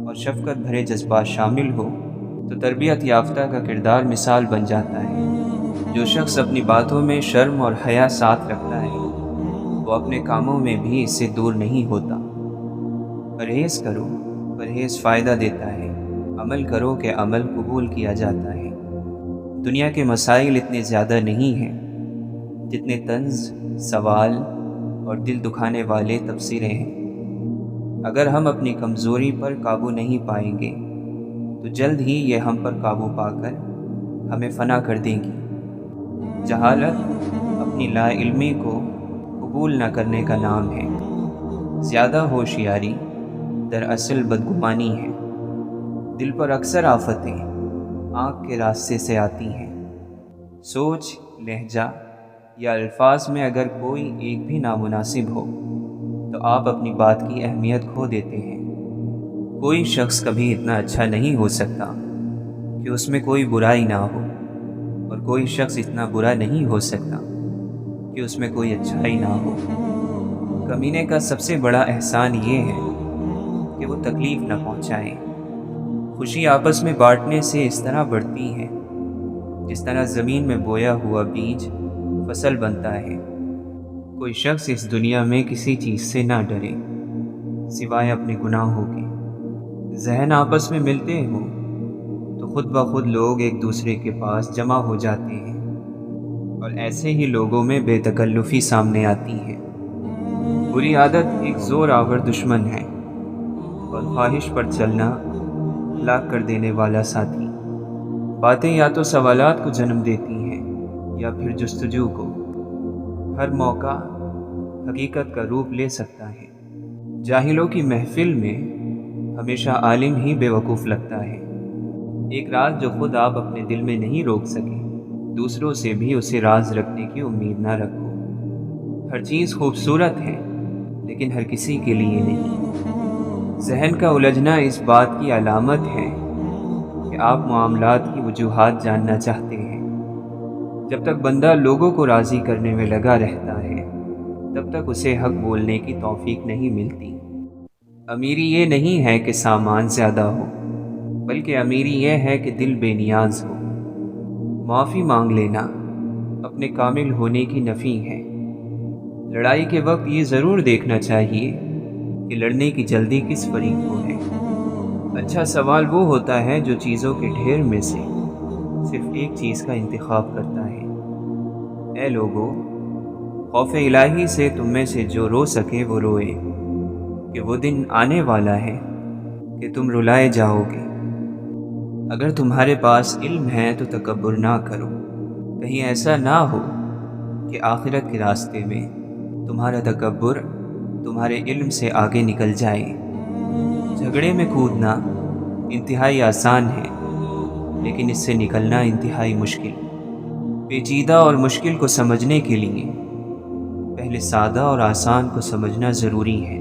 اور شفقت بھرے جذبات شامل ہو تو تربیت یافتہ کا کردار مثال بن جاتا ہے۔ جو شخص اپنی باتوں میں شرم اور حیا ساتھ رکھتا ہے وہ اپنے کاموں میں بھی اس سے دور نہیں ہوتا۔ پرہیز کرو، پرہیز فائدہ دیتا ہے۔ عمل کرو کہ عمل قبول کیا جاتا ہے۔ دنیا کے مسائل اتنے زیادہ نہیں ہیں جتنے طنز، سوال اور دل دکھانے والے تبصرے ہیں۔ اگر ہم اپنی کمزوری پر قابو نہیں پائیں گے تو جلد ہی یہ ہم پر قابو پا کر ہمیں فنا کر دیں گی۔ جہالت اپنی لا علمی کو قبول نہ کرنے کا نام ہے۔ زیادہ ہوشیاری دراصل بدگمانی ہے۔ دل پر اکثر آفتیں آنکھ کے راستے سے آتی ہیں۔ سوچ، لہجہ یا الفاظ میں اگر کوئی ایک بھی نامناسب ہو تو آپ اپنی بات کی اہمیت کھو دیتے ہیں۔ کوئی شخص کبھی اتنا اچھا نہیں ہو سکتا کہ اس میں کوئی برائی نہ ہو، اور کوئی شخص اتنا برا نہیں ہو سکتا کہ اس میں کوئی اچھائی نہ ہو۔ کمینے کا سب سے بڑا احسان یہ ہے کہ وہ تکلیف نہ پہنچائیں۔ خوشی آپس میں بانٹنے سے اس طرح بڑھتی ہے جس طرح زمین میں بویا ہوا بیج فصل بنتا ہے۔ کوئی شخص اس دنیا میں کسی چیز سے نہ ڈرے سوائے اپنے گناہوں کے۔ ذہن آپس میں ملتے ہوں تو خود بخود لوگ ایک دوسرے کے پاس جمع ہو جاتے ہیں، اور ایسے ہی لوگوں میں بے تکلفی سامنے آتی ہے۔ بری عادت ایک زور آور دشمن ہے اور خواہش پر چلنا ہلاک کر دینے والا ساتھی۔ باتیں یا تو سوالات کو جنم دیتی ہیں یا پھر جستجو کو۔ ہر موقع حقیقت کا روپ لے سکتا ہے۔ جاہلوں کی محفل میں ہمیشہ عالم ہی بیوقوف لگتا ہے۔ ایک راز جو خود آپ اپنے دل میں نہیں روک سکے، دوسروں سے بھی اسے راز رکھنے کی امید نہ رکھو۔ ہر چیز خوبصورت ہے لیکن ہر کسی کے لیے نہیں۔ ذہن کا الجھنا اس بات کی علامت ہے کہ آپ معاملات کی وجوہات جاننا چاہتے ہیں۔ جب تک بندہ لوگوں کو راضی کرنے میں لگا رہتا ہے تب تک اسے حق بولنے کی توفیق نہیں ملتی۔ امیری یہ نہیں ہے کہ سامان زیادہ ہو، بلکہ امیری یہ ہے کہ دل بے نیاز ہو۔ معافی مانگ لینا اپنے کامل ہونے کی نفی ہے۔ لڑائی کے وقت یہ ضرور دیکھنا چاہیے کہ لڑنے کی جلدی کس فریق کو ہے۔ اچھا سوال وہ ہوتا ہے جو چیزوں کے ڈھیر میں سے صرف ایک چیز کا انتخاب کرتا ہے۔ اے لوگو، خوف الہی سے تم میں سے جو رو سکے وہ روئے، کہ وہ دن آنے والا ہے کہ تم رلائے جاؤ گے۔ اگر تمہارے پاس علم ہے تو تکبر نہ کرو، کہیں ایسا نہ ہو کہ آخرت کے راستے میں تمہارا تکبر تمہارے علم سے آگے نکل جائے۔ جھگڑے میں کودنا انتہائی آسان ہے لیکن اس سے نکلنا انتہائی مشکل۔ پیچیدہ اور مشکل کو سمجھنے کے لیے پہلے سادہ اور آسان کو سمجھنا ضروری ہے۔